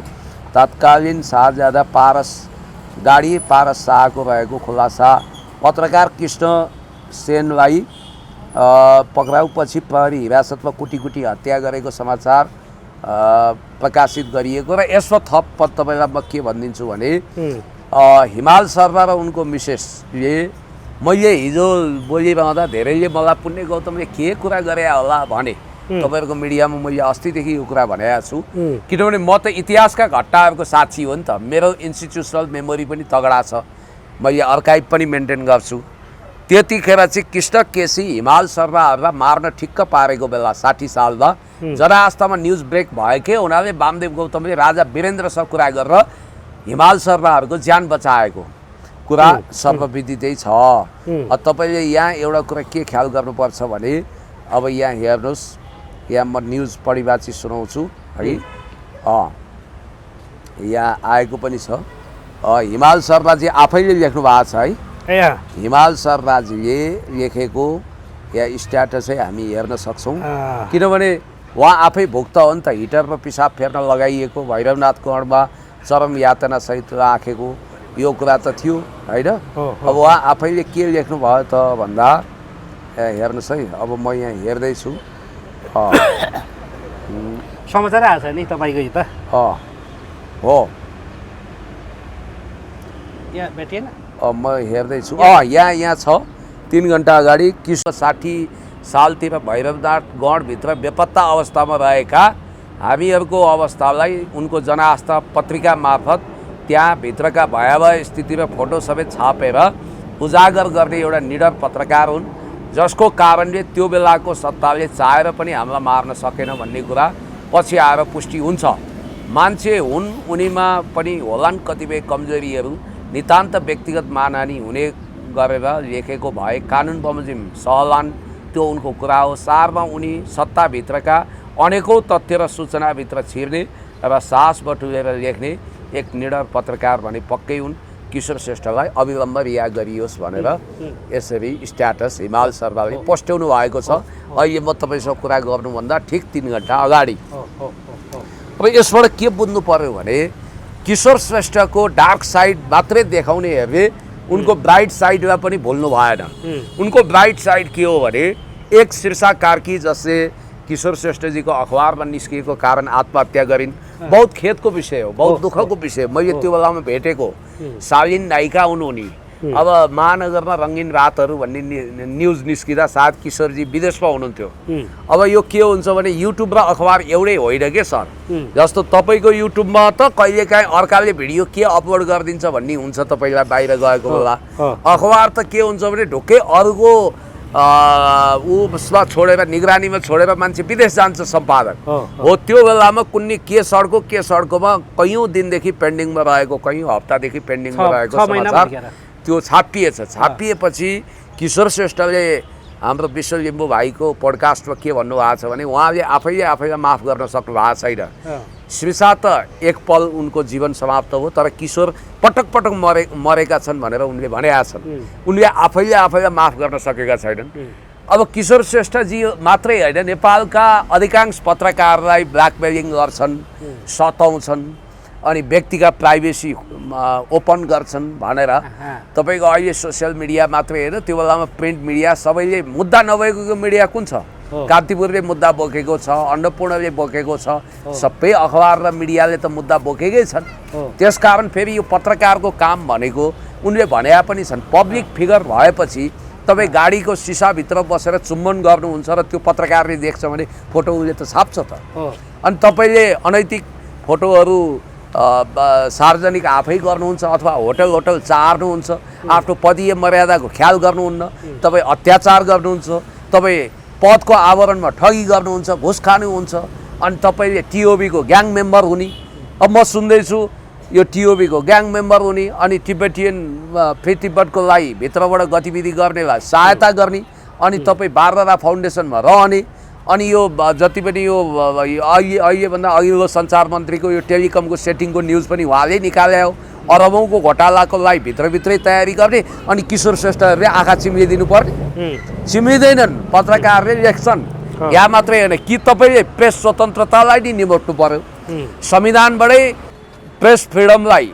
तत्कालीन शाहजादा पारस शाहको रहेको खुलासा। पत्रकार कृष्ण सेनलाई पक्राउपछि प्रहरी हिरासतमा कुटी हत्या गरेको समाचार प्रकाशित गरिएको। र यसमा थप तपाईँलाई म के भनिदिन्छु भने हिमाल शर्मा र उनको मिसेसले, मैले हिजो बोलिरहँदा धेरैले मलाई पुण्य गौतमले के कुरा गरे होला भने तपाईँहरूको मिडियामा मैले अस्तिदेखि यो कुरा भनेको छु, किनभने म त इतिहासका घटनाहरूको साक्षी हो नि त। मेरो इन्स्टिट्युसनल मेमोरी पनि तगडा छ, मैले अर्काइभ पनि मेन्टेन गर्छु। त्यतिखेर चाहिँ कृष्ण केसी हिमाल शर्माहरूलाई मार्न ठिक्क पारेको बेला 60 सालमा जनआस्थामा न्युज ब्रेक भएकै हुनाले वामदेव गौतमले राजा वीरेन्द्रसँग कुरा गरेर हिमाल शर्माहरूको ज्यान बचाएको कुरा सर्वविदितै छ। तपाईँले यहाँ एउटा कुरा के ख्याल गर्नुपर्छ भने, अब यहाँ हेर्नुहोस्, यहाँ म न्युज पढिबाची सुनाउँछु है। यहाँ आएको पनि छ, हिमाल शर्माजी आफैले लेख्नु भएको छ है। हिमाल शर्माजीले लेखेको यहाँ स्ट्याटसै हामी हेर्न सक्छौँ, किनभने उहाँ आफै भुक्त हो नि त। हिटरमा पिसाब फेर्न लगाइएको, भैरवनाथ गढमा चरम यातनासहित राखेको यो कुरा त थियो होइन। अब उहाँ आफैले के लेख्नुभयो त भन्दा, हेर्नुहोस् है, अब म यहाँ हेर्दैछु, समाचार आएको छ नि तपाईँको यो त हो, यहाँ भेटिएन, म हेर्दैछु, यहाँ छ। 3 घन्टा अगाडि किशोर 60 सालतिर भैरवनाथ गढभित्र बेपत्ता अवस्थामा रहेका हामीहरूको अवस्थालाई उनको जनआस्था पत्रिका मार्फत त्यहाँभित्रका भयावह स्थिति र फोटो सबै छापेर उजागर गर्ने एउटा निडर पत्रकार हुन्, जसको कारणले त्यो बेलाको सत्ताले चाहेर पनि हामीलाई मार्न सकेन भन्ने कुरा पछि आएर पुष्टि हुन्छ। मान्छे हुन्, उनीमा पनि होलान् कतिपय कमजोरीहरू, नितान्त व्यक्तिगत मानहानि हुने गरेर लेखेको भए कानुन बमोजिम सहलान्, त्यो उनको कुरा हो। सारमा उनी सत्ताभित्रका अनेकौँ तथ्य र सूचनाभित्र छिर्ने र साहस बटुलेर लेख्ने एक निडर पत्रकार भने पक्कै हुन्। किशोर श्रेष्ठलाई अविलम्ब रिहा गरियोस् भनेर यसरी स्ट्याटस हिमाल शर्माले पोस्ट्याउनु भएको छ। अहिले म तपाईँसँग कुरा गर्नुभन्दा ठिक 3 घन्टा अगाडि। अब यसबाट के बुझ्नु पर्यो भने किशोर श्रेष्ठको डार्क साइड मात्रै देखाउने हेर्ने, उनको ब्राइट साइडमा पनि भुल्नु भएन। उनको ब्राइट साइड के हो भने एक शीर्षा कार्की जसले किशोर श्रेष्ठजीको अखबारमा निस्किएको कारण आत्महत्या गरिन्। बहुत खेदको विषय हो, बहुत दुःखको विषय। मैले त्यो बेलामा भेटेको शालीन नायिका हुन् उनी। अब महानगरमा रङ्गीन रातहरू भन्ने न्युज निस्किँदा सायद किशोरजी विदेशमा हुनुहुन्थ्यो। अब यो के हुन्छ भने युट्युब र अखबार एउटै होइन के सर। जस्तो तपाईँको युट्युबमा त कहिलेकाहीँ अर्काले भिडियो के अपलोड गरिदिन्छ भन्ने हुन्छ तपाईँलाई बाहिर गएको बेला। अखबार त के हुन्छ भने ढुक्कै अरूको उसमा छोडेर, निगरानीमा छोडेर मान्छे विदेश जान्छ सम्पादक हो। त्यो बेलामा कुनै के सड्कोमा कैयौँ दिनदेखि पेन्डिङमा रहेको, कैयौँ हप्तादेखि पेन्डिङमा रहेको समाचार त्यो छापिएछ। छापिएपछि किशोर श्रेष्ठले हाम्रो विश्व लिम्बू भाइको पोडकास्टमा के भन्नुभएको छ भने उहाँले आफैलाई माफ गर्न सक्नु भएको छैन। श्रीसा त एक पल उनको जीवन समाप्त हो, तर किशोर पटक पटक मरेका छन् भनेर उनले भनेका छन्। उनले आफैलाई माफ गर्न सकेका छैनन्। अब किशोर श्रेष्ठजी मात्रै होइन, नेपालका अधिकांश पत्रकारलाई ब्ल्याकमेलिङ गर्छन्, सताउँछन्, अनि व्यक्तिगत प्राइभेसी ओपन गर्छन् भनेर। तपाईँको अहिले सोसियल मिडिया मात्रै होइन, त्यो बेलामा प्रिन्ट मिडिया सबैले मुद्दा नभएको मिडिया कुन छ? कान्तिपुरले मुद्दा बोकेको छ, अन्नपूर्णले बोकेको छ, सबै अखबार र मिडियाले त मुद्दा बोकेकै छन्। त्यसकारण फेरि यो पत्रकारको काम भनेको उनले भनेका पनि छन्, पब्लिक फिगर भएपछि तपाईँ गाडीको सिसाभित्र बसेर चुम्बन गर्नुहुन्छ र त्यो पत्रकारले देख्छ भने फोटो उसले त छाप्छ त। अनि तपाईँले अनैतिक फोटोहरू सार्वजनिक आफै गर्नुहुन्छ अथवा होटल चार्नुहुन्छ, आफ्नो पदीय मर्यादाको ख्याल गर्नुहुन्न, तपाईँ अत्याचार गर्नुहुन्छ, तपाईँ पदको आवरणमा ठगी गर्नुहुन्छ, घुस खानुहुन्छ, अनि तपाईँले टिओबीको ग्याङ मेम्बर हुने। अब म सुन्दैछु यो टिओबीको ग्याङ मेम्बर हुने, अनि तिब्बतियन फ्री तिब्बतको लागि भित्रबाट गतिविधि गर्नेलाई सहायता गर्ने, अनि तपाईँ बारदारा फाउन्डेसनमा रहने, अनि यो जति पनि यो अहिलेभन्दा अघिल्लो सञ्चार मन्त्रीको यो टेलिकमको सेटिङको न्युज पनि उहाँले निकाले हो। अरबौँको घोटालाको लागि भित्रभित्रै तयारी गर्ने, अनि किशोर श्रेष्ठहरूले आँखा चिम्लिदिनु पर्ने? चिम्लिँदैनन्। पत्रकारले लेख्छन्। यहाँ मात्रै होइन कि तपाईँले प्रेस स्वतन्त्रतालाई नै निमोट्नु पर्यो, संविधानबाटै प्रेस फ्रिडमलाई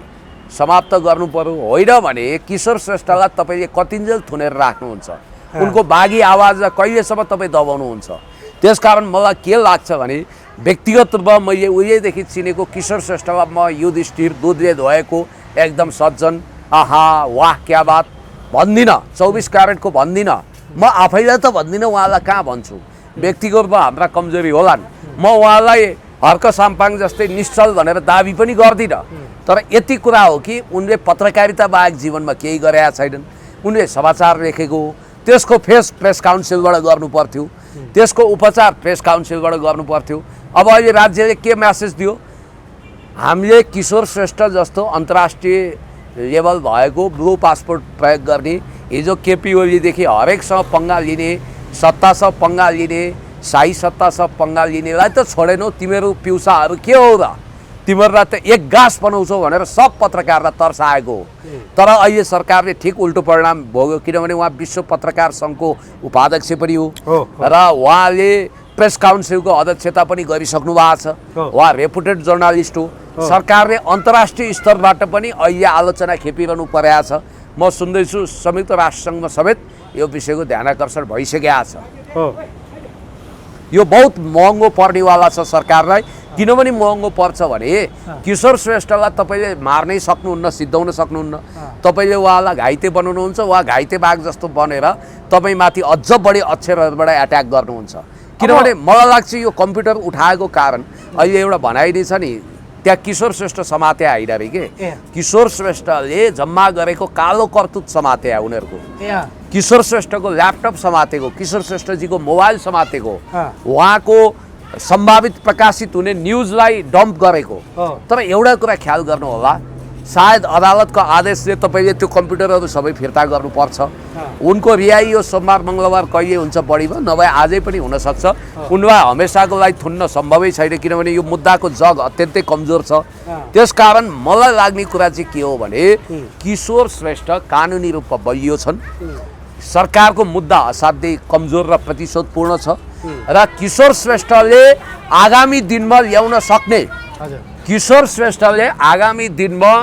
समाप्त गर्नु पर्यो, होइन भने किशोर श्रेष्ठलाई तपाईँले कतिन्जेल थुनेर राख्नुहुन्छ? उनको बागी आवाजलाई कहिलेसम्म तपाईँ दबाउनुहुन्छ? त्यसकारण मलाई के लाग्छ भने व्यक्तिगत रूपमा मैले उहिलेदेखि चिनेको किशोर श्रेष्ठलाई म युधिष्ठिर दुधले धोएको एकदम सज्जन, आहा वाह क्या बात भन्दिनँ, 24 क्यारेटको भन्दिनँ, म आफैलाई त भन्दिनँ, उहाँलाई कहाँ भन्छु। व्यक्तिगत रूपमा हाम्रा कमजोरी होलान्, म उहाँलाई हर्क साम्पाङ जस्तै निश्चल भनेर दाबी पनि गर्दिनँ। तर यति कुरा हो कि उनले पत्रकारिता बाहेक जीवनमा केही गरेका छैनन्। उनले समाचार लेखेको, त्यसको फेस प्रेस काउन्सिलबाट गर्नु पर्थ्यो, त्यसको उपचार प्रेस काउन्सिलबाट गर्नु पर्थ्यो। अब अहिले राज्यले के म्यासेज दियो? हामीले किशोर श्रेष्ठ जस्तो अन्तर्राष्ट्रिय लेभल भएको ब्लू पासपोर्ट प्रयोग गर्ने, हिजो केपी ओलीदेखि हरेकसँग पङ्गा लिने, सत्तासँग पङ्गा लिने, शाही सत्तासँग पङ्गा लिनेलाई त छोडेनौ। तिमीहरू पिउसाहरू के हो र? तिमीहरूलाई त एक गाँस बनाउँछौ भनेर सब पत्रकारलाई तर्साएको हो। तर अहिले सरकारले ठिक उल्टो परिणाम भोग्यो, किनभने उहाँ विश्व पत्रकार सङ्घको उपाध्यक्ष पनि हो र उहाँले प्रेस काउन्सिलको अध्यक्षता पनि गरिसक्नु भएको छ। उहाँ रेपुटेड जर्नलिस्ट हो। सरकारले अन्तर्राष्ट्रिय स्तरबाट पनि अहिले आलोचना खेपिरहनु परेको छ। म सुन्दैछु संयुक्त राष्ट्रसङ्घमा समेत यो विषयको ध्यानाकर्षण भइसकेको छ। यो बहुत महँगो पर्नेवाला छ सरकारलाई। किनभने महँगो पर्छ भने किशोर श्रेष्ठलाई तपाईँले मार्नै सक्नुहुन्न, सिद्धाउन सक्नुहुन्न। तपाईँले उहाँलाई घाइते बनाउनुहुन्छ, उहाँ घाइते बाघ जस्तो बनेर तपाईँमाथि अझ बढी अक्षरहरूबाट एट्याक गर्नुहुन्छ। किनभने मलाई लाग्छ यो कम्प्युटर उठाएको कारण अहिले एउटा भनाइ नै छ नि, त्यहाँ किशोर श्रेष्ठ समाते आइरह अरे के किशोर श्रेष्ठले जम्मा गरेको कालो करतुत समाते आयो उनीहरूको, किशोर श्रेष्ठको ल्यापटप समातेको, किशोर श्रेष्ठजीको मोबाइल समातेको, उहाँको सम्भावित प्रकाशित हुने न्युजलाई डम्प गरेको। तर एउटा कुरा ख्याल गर्नु होला, सायद अदालतको आदेशले तपाईँले त्यो कम्प्युटरहरू सबै फिर्ता गर्नुपर्छ। उनको रिहाई यो सोमबार मङ्गलबार कहिले हुन्छ बढीमा, नभए आजै पनि हुनसक्छ। उनलाई हमेसाको लागि थुन्न सम्भवै छैन, किनभने यो मुद्दाको जग अत्यन्तै कमजोर छ। त्यसकारण मलाई लाग्ने कुरा चाहिँ के हो भने किशोर श्रेष्ठ कानुनी रूपमा बलियो छन्, सरकारको मुद्दा असाध्यै कमजोर र प्रतिशोधपूर्ण छ र किशोर श्रेष्ठले आगामी दिनमा ल्याउन सक्ने, किशोर श्रेष्ठले आगामी दिनमा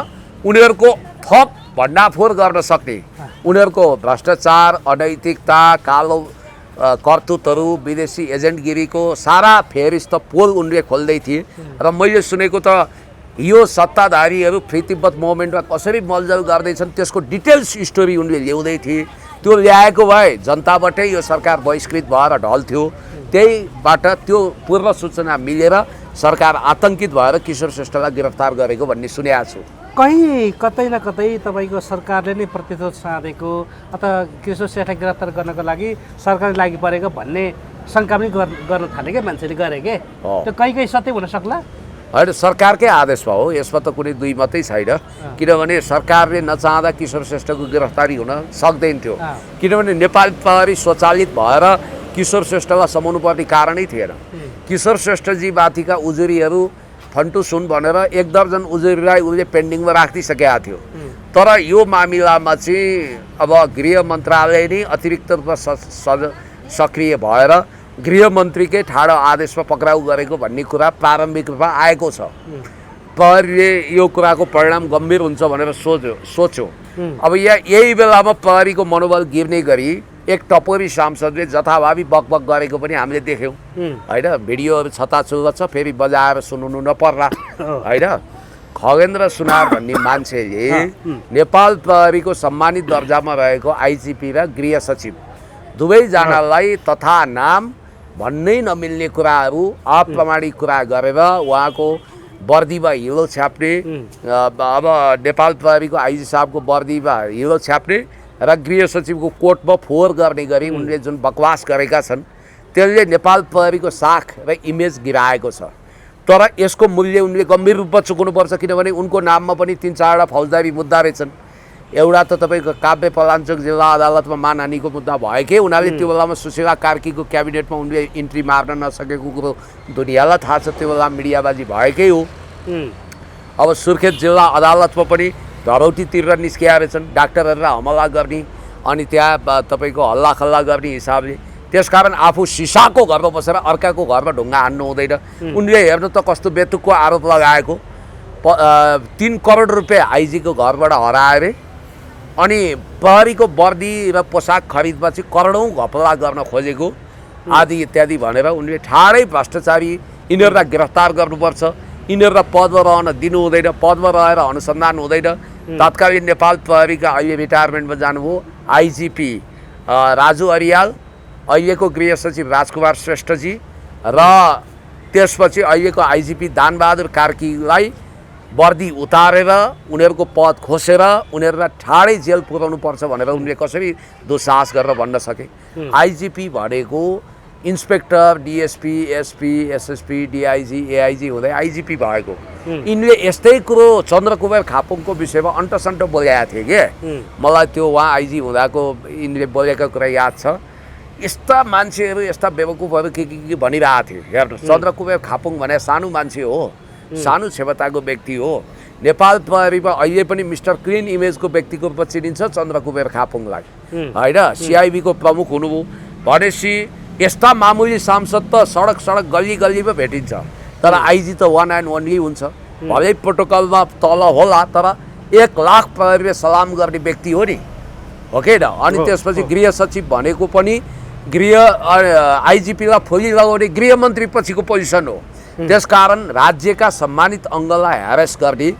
उनीहरूको थप भण्डाफोर गर्न सक्ने, उनीहरूको भ्रष्टाचार, अनैतिकता, कालो करतुतहरू, विदेशी एजेन्टगिरीको सारा फेरिस्त पोल उनले खोल्दै थिए। र मैले सुनेको त यो सत्ताधारीहरू फ्री तिब्बत मुभमेन्टमा कसरी मलजल गर्दैछन् त्यसको डिटेल्स स्टोरी उनले ल्याउँदै थिए। त्यो ल्याएको भए जनताबाटै यो सरकार बहिष्कृत भएर ढल्थ्यो। त्यहीबाट त्यो पूर्व सूचना मिलेर सरकार आतंकित भएर किशोर श्रेष्ठलाई गिरफ्तार गरेको भन्ने सुनेको छु। कहीँ कतै न कतै तपाईँको सरकारले नै प्रतिरोध साधेको अथवा किशोर श्रेष्ठ गिरफ्तार गर्नको लागि सरकारले लागि परेको भन्ने शङ्का पनि गर्न थाले क्या मान्छेले गरे के, त्यो कहीँ सत्य हुन सक्ला? होइन, सरकारकै आदेशमा हो, यसमा त कुनै दुई मात्रै छैन। किनभने सरकारले नचाहँदा किशोर श्रेष्ठको गिरफ्तारी हुन सक्दैन थियो, किनभने नेपाल प्रहरी स्वचालित भएर किशोर श्रेष्ठलाई समाउनु पर्ने कारणै थिएन। किशोर श्रेष्ठजी माथिका उजुरीहरू फन्टु सुन भनेर 1 दर्जन उजुरीलाई उसले पेन्डिङमा राखिसकेका थियो। तर यो मामिलामा चाहिँ अब गृह मन्त्रालय नै अतिरिक्त रूपमा सक्रिय भएर गृहमन्त्रीकै ठाडो आदेशमा पक्राउ गरेको भन्ने कुरा प्रारम्भिक रूपमा आएको छ। प्रहरीले यो कुराको परिणाम गम्भीर हुन्छ भनेर सोच्यो। अब यही बेलामा प्रहरीको मनोबल गिर्ने गरी एक टपोरी सांसदले जथाभावी बकबक गरेको पनि हामीले देख्यौँ होइन। भिडियोहरू छताछुल्ल छ, फेरि बजाएर सुनाउनु नपर्ला होइन। खगेन्द्र सुनार भन्ने मान्छेले नेपाल प्रहरीको सम्मानित दर्जामा रहेको आइजिपी र गृह सचिव दुवैजनालाई तथा नाम भन्नै नमिल्ने कुराहरू, अप्रमाणिक कुरा गरेर उहाँको वर्दीमा हिलो छ्याप्ने, अब नेपाल प्रहरीको आइजी साहबको वर्दीमा हिलो छ्याप्ने र गृह सचिवको कोटमा फोहोर गर्ने गरी उनले जुन बकवास गरेका छन् त्यसले नेपाल प्रहरीको साख र इमेज गिराएको छ। तर यसको मूल्य उनले गम्भीर रूपमा चुकाउनुपर्छ, किनभने उनको नाममा पनि 3-4वटा फौजदारी मुद्दा रहेछन्। एउटा त तपाईँको काभ्रे पलाञ्चोक जिल्ला अदालतमा मानहानिको मुद्दा भएकै हुनाले त्यो बेलामा सुशीला कार्कीको क्याबिनेटमा उनले इन्ट्री मार्न नसकेको कुरो दुनियाँलाई थाहा छ, त्यो बेला मिडियाबाजी भएकै हो। अब सुर्खेत जिल्ला अदालतमा पनि धरौटी तिरेर निस्किया रहेछन् डाक्टरहरूलाई हमला गर्ने अनि त्यहाँ तपाईँको हल्लाखल्ला गर्ने हिसाबले। त्यसकारण आफू सिसाको घरमा बसेर अर्काको घरमा ढुङ्गा हान्नु हुँदैन। उनले हेर्नु त कस्तो बेतुकको आरोप लगाएको, 3 करोड रुपियाँ आइजीको घरबाट हराए अरे, अनि प्रहरीको वर्दी र पोसाक खरिदमा चाहिँ करोडौँ घपला गर्न खोजेको आदि इत्यादि भनेर उनले ठाडै भ्रष्टाचारी यिनीहरूलाई गिरफ्तार गर्नुपर्छ, यिनीहरूलाई पदमा रहन दिनु हुँदैन, पदमा रहेर अनुसन्धान हुँदैन। तत्कालीन नेपाल प्रहरीका अहिले रिटायरमेन्टमा जानुभयो आइजिपी राजु अरियाल, अहिलेको गृह सचिव राजकुमार श्रेष्ठजी र त्यसपछि अहिलेको आइजिपी दानबहादुर कार्कीलाई वर्दी उतारेर उनीहरूको पद खोसेर उनीहरूलाई ठाडै जेल पुर्याउनु पर्छ भनेर उनले कसरी दुस्साहस गरेर भन्न सके। आइजिपी भनेको inspector, DSP, SP, SSP, DIG, AIG हुँदै आइजिपी भएको। यिनले यस्तै कुरो चन्द्रकुमार खापुङको विषयमा अन्टसन्ट बोलेका थिए के, मलाई त्यो उहाँ आइजी हुँदाको यिनले बोलेका कुरा याद छ। यस्ता मान्छेहरू, यस्ता बेवकुफहरू के भनिरहेको थिए। हेर्नुहोस्, चन्द्रकुमार खापुङ भने सानो मान्छे हो, सानो क्षमताको व्यक्ति हो। नेपाल प्रहरीमा अहिले पनि मिस्टर क्लिन इमेजको व्यक्तिको रूपमा चिनिन्छ चन्द्रकुमार खापुङलाई होइन। सिआइबीको प्रमुख हुनुभयो भनेपछि यस्ता मामुली सांसद त सडक गल्ली गल्लीमा भेटिन्छ, तर आइजी त वान एन्ड ओन्ली हुन्छ। भलै प्रोटोकलमा तल होला, तर 1 लाख प्रहरीले सलाम गर्ने व्यक्ति हो नि, हो कि न। अनि त्यसपछि गृह सचिव भनेको पनि आइजिपीलाई फोली लगाउने गृहमन्त्री पछिको पोजिसन हो। त्यसकारण राज्यका सम्मानित अङ्गलाई ह्यारेस गर्ने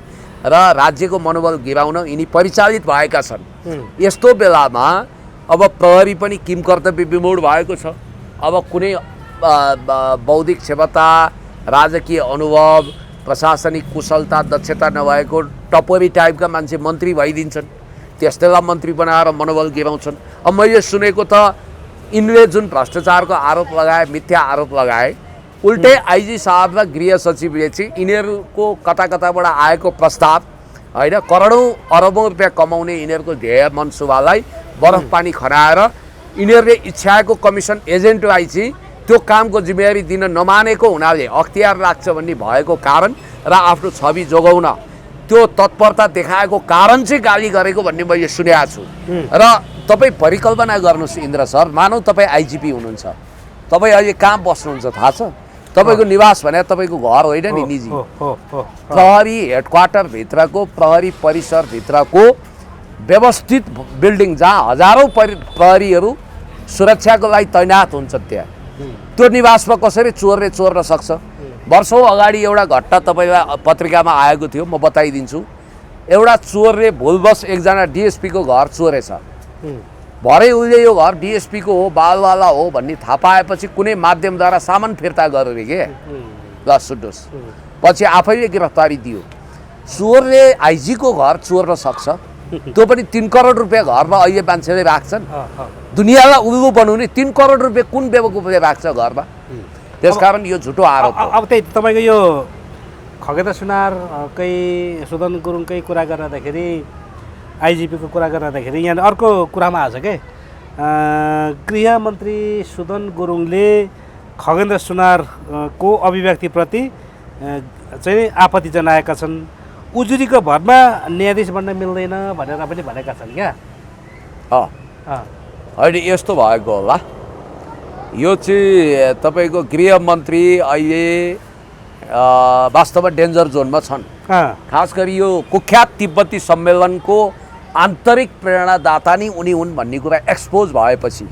र राज्यको मनोबल गिराउन यिनी परिचालित भएका छन्। यस्तो बेलामा अब प्रहरी पनि किम कर्तव्य विमूढ भएको छ। अब कुनै बौद्धिक क्षमता, राजकीय अनुभव, प्रशासनिक कुशलता, दक्षता नभएको टपोरी टाइपका मान्छे मन्त्री भइदिन्छन्। त्यस्तैलाई मन्त्री बनाएर मनोबल गिराउँछन्। अब मैले सुनेको त यिनले जुन भ्रष्टाचारको आरोप लगाए, मिथ्या आरोप लगाए, उल्टै आइजी साहब र गृह सचिवले चाहिँ यिनीहरूको कता कताबाट आएको प्रस्ताव होइन, करोडौँ अरबौँ रुपियाँ कमाउने यिनीहरूको ध्येय मनसुबालाई बरफ पानी खनाएर यिनीहरूले इच्छाएको कमिसन एजेन्टलाई चाहिँ त्यो कामको जिम्मेवारी दिन नमानेको हुनाले अख्तियार लाग्छ भन्ने भएको कारण र आफ्नो छवि जोगाउन त्यो तत्परता देखाएको कारण चाहिँ गाली गरेको भन्ने मैले सुनेको छु। र तपाईँ परिकल्पना गर्नुहोस् इन्द्र सर, मानौ तपाईँ आइजिपी हुनुहुन्छ, तपाईँ अहिले कहाँ बस्नुहुन्छ थाहा छ? तपाईँको निवास भने तपाईँको घर होइन नि, निजी प्रहरी हेडक्वार्टरभित्रको, प्रहरी परिसरभित्रको व्यवस्थित बिल्डिङ जहाँ हजारौँ प्रहरीहरू सुरक्षाको लागि तैनात हुन्छन्, त्यहाँ त्यो निवासमा कसरी चोरले चोर्न सक्छ? वर्षौँ अगाडि एउटा घटना तपाईँलाई पत्रिकामा आएको थियो, म बताइदिन्छु। एउटा चोरले भुलवश एकजना डिएसपीको घर चोरेछ। भरे उसले यो घर डिएसपीको हो, बालवाला हो भन्ने थाहा पाएपछि कुनै माध्यमद्वारा सामान फिर्ता गरेर के ल सुन्नुहोस्, पछि आफैले गिरफ्तारी दियो। चोरले आइजीको घर चोर्न सक्छ, त्यो पनि 3 करोड रुपियाँ घरमा अहिले मान्छेले राख्छन्। दुनियाँलाई उल्लु बनाउने 3 करोड रुपियाँ कुन बेवकुफले राख्छ घरमा? त्यसकारण यो झुटो आरोप हो। अब त्यही तपाईँको यो खगेन्द्र सुनारकै, सुदन गुरुङकै कुरा गर्दाखेरि, आइजिपीको कुरा गर्दाखेरि यहाँ अर्को कुरामा आछ के, गृहमन्त्री सुदन गुरुङले खगेन्द्र सुनारको अभिव्यक्तिप्रति चाहिँ आपत्ति जनाएका छन्। उजुरीको भरमा न्यायाधीश बन्न मिल्दैन भनेर पनि भनेका छन् क्या। होइन, यस्तो भएको होला। यो चाहिँ तपाईँको गृहमन्त्री अहिले वास्तवमा डेन्जर जोनमा छन्। खास गरी यो कुख्यात तिब्बती सम्मेलनको आन्तरिक प्रेरणादाता नै उनी हुन् भन्ने कुरा एक्सपोज भएपछि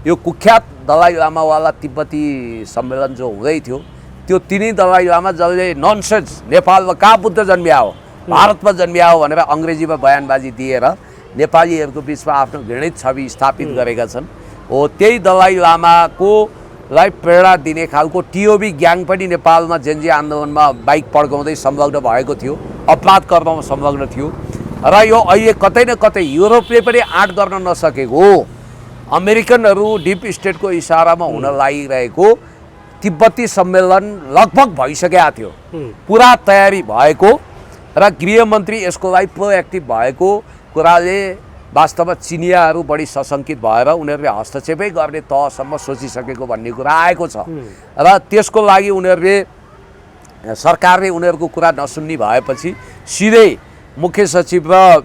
यो कुख्यात दलाइ लामावाला तिब्बती सम्मेलन जो हुँदै थियो, त्यो तिनै दलाइ लामा जसले ननसेन्स नेपालमा कहाँ बुद्ध जन्मिया हो, भारतमा जन्मिया हो भनेर अङ्ग्रेजीमा बयानबाजी दिएर नेपालीहरूको बिचमा आफ्नो घृणित छवि स्थापित गरेका छन्। हो त्यही दलाइ लामाको लाई प्रेरणा दिने खालको टिओबी ग्याङ पनि नेपालमा जेन्जी आन्दोलनमा बाइक पड्काउँदै संलग्न भएको थियो, अपराध कर्ममा संलग्न थियो। र यो अहिले कतै न कतै युरोपले पनि आँट गर्न नसकेको, अमेरिकनहरू डिप स्टेटको इसारामा हुन लागिरहेको तिब्बती सम्मेलन लगभग भइसकेको थियो, पुरा तयारी भएको, र गृहमन्त्री यसको लागि प्रोएक्टिभ भएको कुराले वास्तवमा चिनियाहरू बढी सशङ्कित भएर उनीहरूले हस्तक्षेपै गर्ने तहसम्म सोचिसकेको भन्ने कुरा आएको छ। र त्यसको लागि उनीहरूले, सरकारले उनीहरूको कुरा नसुन्ने भएपछि सिधै मुख्य सचिव र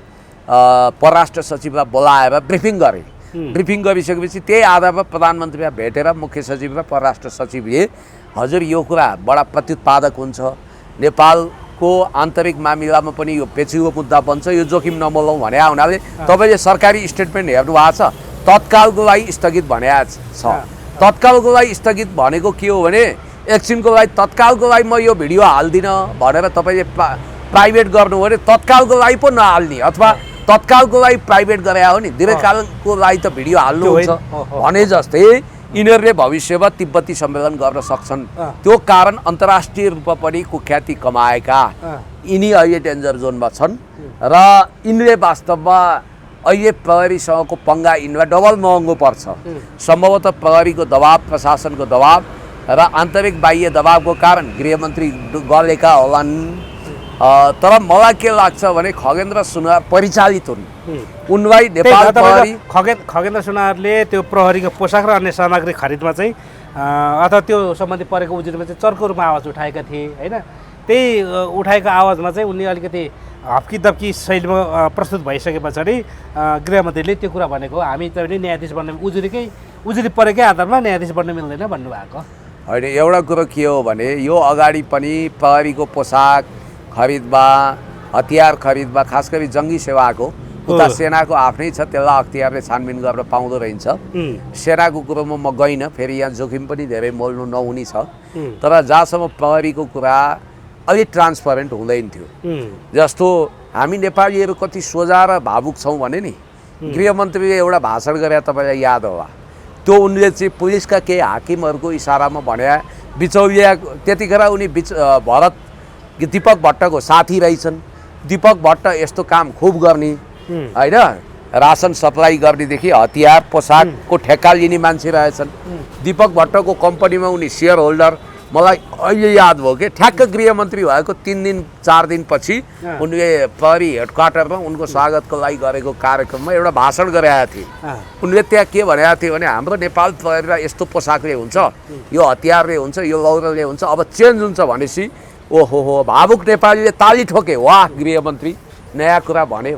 परराष्ट्र सचिवलाई बोलाएर ब्रिफिङ गरे। ब्रिफिङ गरिसकेपछि त्यही आधारमा प्रधानमन्त्रीलाई भेटेर मुख्य सचिव र परराष्ट्र सचिवले हजुर यो कुरा बडा प्रत्युत्पादक हुन्छ, नेपालको आन्तरिक मामिलामा पनि यो पेचिलो मुद्दा बन्छ, यो जोखिम नमोलौँ भने हुनाले तपाईँले सरकारी स्टेटमेन्ट हेर्नु भएको छ, तत्कालको लागि स्थगित भनेको छ। तत्कालको लागि स्थगित भनेको के हो भने एकछिनको लागि तत्कालको लागि म यो भिडियो हाल्दिनँ भनेर तपाईँले प्राइभेट गर्नु भने तत्कालको लागि पो नहाल्ने, अथवा तत्कालको लागि प्राइभेट गरे हो नि, दीर्घकालको लागि त भिडियो हाल्नु हुन्छ भने जस्तै यिनीहरूले भविष्यमा तिब्बती सम्मेलन गर्न सक्छन्। त्यो कारण अन्तर्राष्ट्रिय रूपमा पनि कुख्याति कमाएका यिनी अहिले डेन्जर जोनमा छन्। र यिनले वास्तवमा अहिले प्रहरीसँगको पंगा यिनमा डबल महँगो पर्छ। सम्भवतः प्रहरीको दबाव, प्रशासनको दबाव र आन्तरिक बाह्य दबावको कारण गृहमन्त्री गलेका होलान्। तर मलाई के लाग्छ भने खगेन्द्र सुनार परिचालित हुन्, उनलाई नेपाल प्रहरी खगेन्द्र सुनारले त्यो प्रहरीको पोसाक र अन्य सामग्री खरिदमा चाहिँ अथवा त्यो सम्बन्धी परेको उजुरीमा चाहिँ चर्को रूपमा आवाज उठाएका थिए होइन। त्यही उठाएको आवाजमा चाहिँ उनले अलिकति हप्की दप्की शैलीमा प्रस्तुत भइसके पछाडि गृहमन्त्रीले त्यो कुरा भनेको हामी चाहिँ न्यायाधीश बन्ने उजुरी परेकै आधारमा न्यायाधीश बन्न मिल्दैन भन्नुभएको होइन। एउटा कुरो के हो भने यो अगाडि पनि प्रहरीको पोसाक खरिदमा, हतियार खरिदमा, खास गरी जङ्गी सेवाको उता सेनाको आफ्नै छ, त्यसलाई अख्तियारले छानबिन गर्न पाउँदो रहेछ। सेनाको कुरोमा म गइनँ, फेरि यहाँ जोखिम पनि धेरै मोल्नु नहुने छ। तर जहाँसम्म प्रहरीको कुरा अलिक ट्रान्सपरेन्ट हुँदैन थियो। जस्तो हामी नेपालीहरू कति सोझा र भावुक छौँ भने नि, गृहमन्त्रीले एउटा भाषण गरे तपाईँलाई याद होला, त्यो उनले चाहिँ पुलिसका केही हाकिमहरूको इसारामा भने बिचौलिया त्यतिखेर उनी भरत दीपक भट्टको साथी रहेछन्। दीपक भट्ट यस्तो काम खुब गर्ने होइन, रासन सप्लाई गर्नेदेखि हतियार पोसाकको ठेक्का लिने मान्छे रहेछन्। दीपक भट्टको कम्पनीमा उनी सेयर होल्डर। मलाई अहिले याद भयो कि ठ्याक्क गृहमन्त्री भएको 3 दिन 4 दिन पछि उनले प्रहरी हेडक्वार्टरमा उनको स्वागतको लागि गरेको कार्यक्रममा एउटा भाषण गरेका थिए। उनले त्यहाँ के भनेका थिए भने हाम्रो नेपाल प्रहरीमा यस्तो पोसाकले हुन्छ, यो हतियारले हुन्छ, यो लौरोले हुन्छ, अब चेन्ज हुन्छ भनेपछि ओहो हो भावुक नेपालीले ताली ठोके, वाह गृहमन्त्री नयाँ कुरा भने।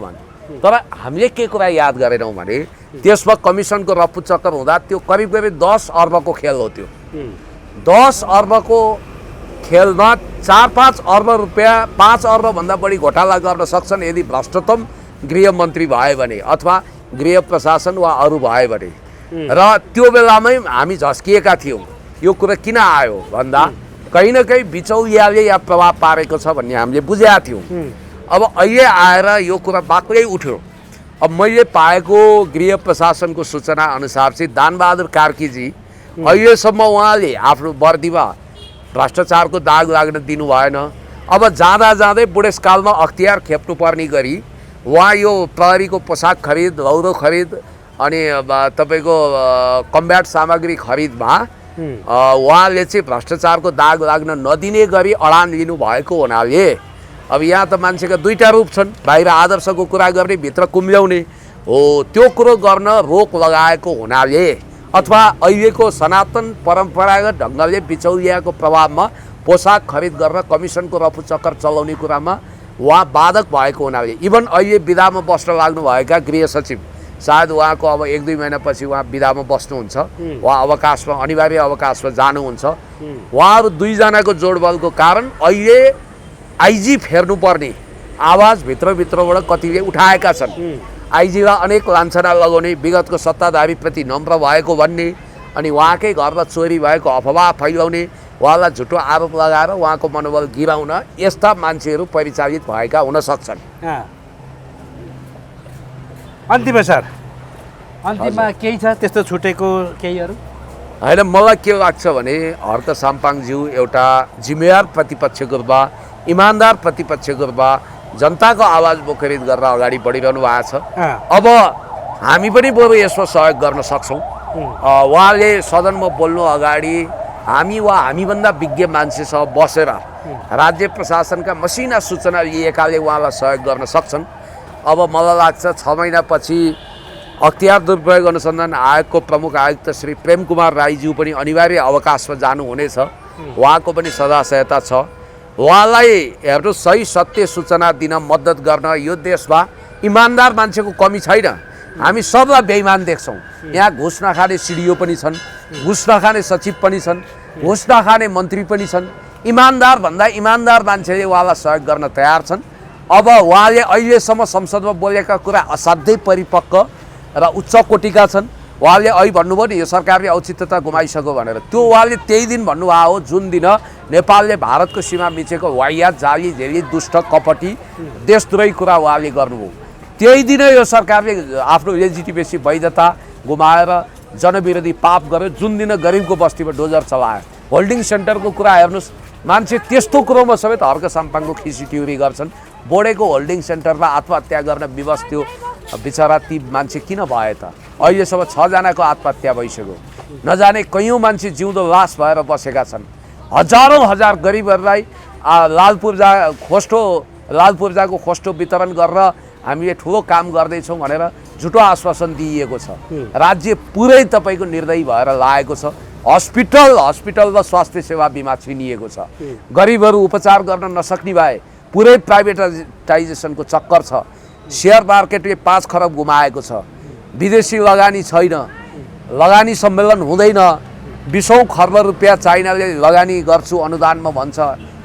तर हामीले के कुरा याद गरेनौँ भने त्यसमा कमिसनको रफू चक्कर हुँदा त्यो करिब 10 अर्बको खेल हो। त्यो 10 अर्बको खेलमा 4-5 अर्ब रुपियाँ 5 अर्बभन्दा बढी घोटाला गर्न सक्छन् यदि भ्रष्टतम गृहमन्त्री भयो भने अथवा गृह प्रशासन वा अरू भयो भने। र त्यो बेलामै हामी झस्किएका थियौँ। यो कुरा किन आयो भन्दा कहीँ न कहीँ बिचौलियाले या प्रभाव पारेको छ भन्ने हामीले बुझेका थियौँ। अब अहिले आएर यो कुरा बाक्लै उठ्यो। अब मैले पाएको गृह प्रशासनको सूचना अनुसार चाहिँ दानबहादुर कार्कीजी अहिलेसम्म उहाँले आफ्नो वर्दीमा भ्रष्टाचारको दाग लाग्न दिनु भएन। अब जाँदा जाँदै बुढेसकालमा अख्तियार खेप्नुपर्ने गरी उहाँ यो प्रहरीको पोसाक खरिद, लौरो खरिद अनि तपाईँको कम्ब्याट सामग्री खरिदमा उहाँले चाहिँ भ्रष्टाचारको दाग लाग्न नदिने गरी अडान लिनुभएको हुनाले अब यहाँ त मान्छेका दुईटा रूप छन्, बाहिर आदर्शको कुरा गर्ने, भित्र कुम्ल्याउने हो। त्यो कुरो गर्न रोक लगाएको हुनाले अथवा अहिलेको सनातन परम्परागत ढङ्गले बिचौलियाको प्रभावमा पोसाक खरिद गरेर कमिसनको रफू चक्कर चलाउने कुरामा उहाँ बाधक भएको हुनाले इभन अहिले विधामा बस्न लाग्नुभएका गृह सचिव सायद उहाँको अब 1-2 महिनापछि उहाँ विधामा बस्नुहुन्छ, उहाँ अवकाशमा अनिवार्य अवकाशमा जानुहुन्छ। उहाँहरू दुईजनाको जोडबलको कारण अहिले आइजी फेर्नुपर्ने आवाज भित्रभित्रबाट कतिले उठाएका छन्। आइजीलाई अनेक लान्छना लगाउने, विगतको सत्ताधारीप्रति नम्र भएको भन्ने, अनि उहाँकै घरमा चोरी भएको अफवाह फैलाउने, उहाँलाई झुटो आरोप लगाएर उहाँको मनोबल गिराउन यस्ता मान्छेहरू परिचालित भएका हुन सक्छन्। अन्तिममा सर, अन्तिममा केही छ त्यस्तो छुटेको केहीहरू? होइन, मलाई के लाग्छ भने हर्क साम्पाङज्यू एउटा जिम्मेवार प्रतिपक्षको रूपमा, इमान्दार प्रतिपक्षको रूपमा जनताको आवाज मुखरित गरेर अगाडि बढिरहनु भएको छ। अब हामी पनि बरु यसमा सहयोग गर्न सक्छौँ। उहाँले सदनमा बोल्नु अगाडि हामी वा हामीभन्दा विज्ञ मान्छेसँग बसेर राज्य प्रशासनका मसिना सूचना लिएकाले उहाँलाई सहयोग गर्न सक्छन्। अब मलाई लाग्छ 6 महिनापछि अख्तियार दुरुपयोग अनुसन्धान आयोगको प्रमुख आयुक्त श्री प्रेम कुमार राईज्यू पनि अनिवार्य अवकाशमा जानुहुनेछ। उहाँको पनि सदा सहायता छ। उहाँलाई हेर्नु सही सत्य सूचना दिन मद्दत गर्न यो देशमा इमान्दार मान्छेको कमी छैन। हामी सबलाई बेइमान देख्छौँ। यहाँ घुस नखाने सिडिओ पनि छन्, घुस नखाने सचिव पनि छन्, घुस नखाने मन्त्री पनि छन्। इमान्दार भन्दा इमान्दार मान्छेले उहाँलाई सहयोग गर्न तयार छन्। अब उहाँले अहिलेसम्म संसदमा बोलेका कुरा असाध्यै परिपक्व र उच्च कोटिका छन्। उहाँले अहिले भन्नुभयो नि यो सरकारले औचित्यता गुमाइसक्यो भनेर, त्यो उहाँले त्यही दिन भन्नुभएको हो जुन दिन नेपालले भारतको सीमा मिचेको वाहियात, जाली झेली, दुष्ट, कपटी, देशद्रोही कुरा उहाँले गर्नुभयो। त्यही दिन यो सरकारले आफ्नो लेजिटिमेसी वैधता गुमाएर जनविरोधी पाप गर्यो। जुन दिन गरिबको बस्तीमा डोजर चलायो, होल्डिङ सेन्टरको कुरा हेर्नुहोस्, मान्छे त्यस्तो कुरोमा समेत हर्क साम्पाङको खिसीटिउरी गर्छन्। बोडेको होल्डिङ सेन्टरमा आत्महत्या गर्न विवश त्यो बिचरा ती मान्छे किन भए त? अहिलेसम्म 6 जनाको आत्महत्या भइसक्यो। नजाने कयौँ मान्छे जिउँदो लास भएर बसेका छन्। हजार गरिबहरूलाई लालपूर्जाको खोस्टो वितरण गरेर हामीले ठुलो काम गर्दैछौँ भनेर झुटो आश्वासन दिइएको छ। राज्य पुरै तपाईँको निर्दयी भएर लागेको छ। हस्पिटलमा स्वास्थ्य सेवा बिमा छिनिएको छ। गरिबहरू उपचार गर्न नसक्ने भए पुरै प्राइभेटाइजेसनको चक्कर छ। सेयर मार्केटले 5 खरब गुमाएको छ। विदेशी लगानी छैन, लगानी सम्मेलन हुँदैन। 20औं खर्ब रुपियाँ चाइनाले लगानी गर्छु अनुदानमा भन्छ,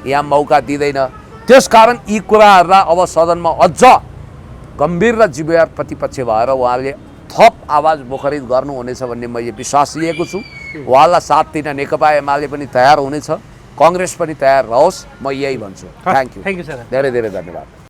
यहाँ मौका दिँदैन। त्यसकारण यी कुराहरूलाई अब सदनमा अझ गम्भीर र जिम्मेवार प्रतिपक्ष भएर उहाँले थप आवाज मुखरित गर्नुहुनेछ भन्ने मैले विश्वास लिएको छु। उहाँलाई साथ दिन नेकपा एमाले पनि तयार हुनेछ, कांग्रेस पनि तयार रहोस्, म यही भन्छु। थ्याङ्क यू सर, धेरै धेरै धन्यवाद।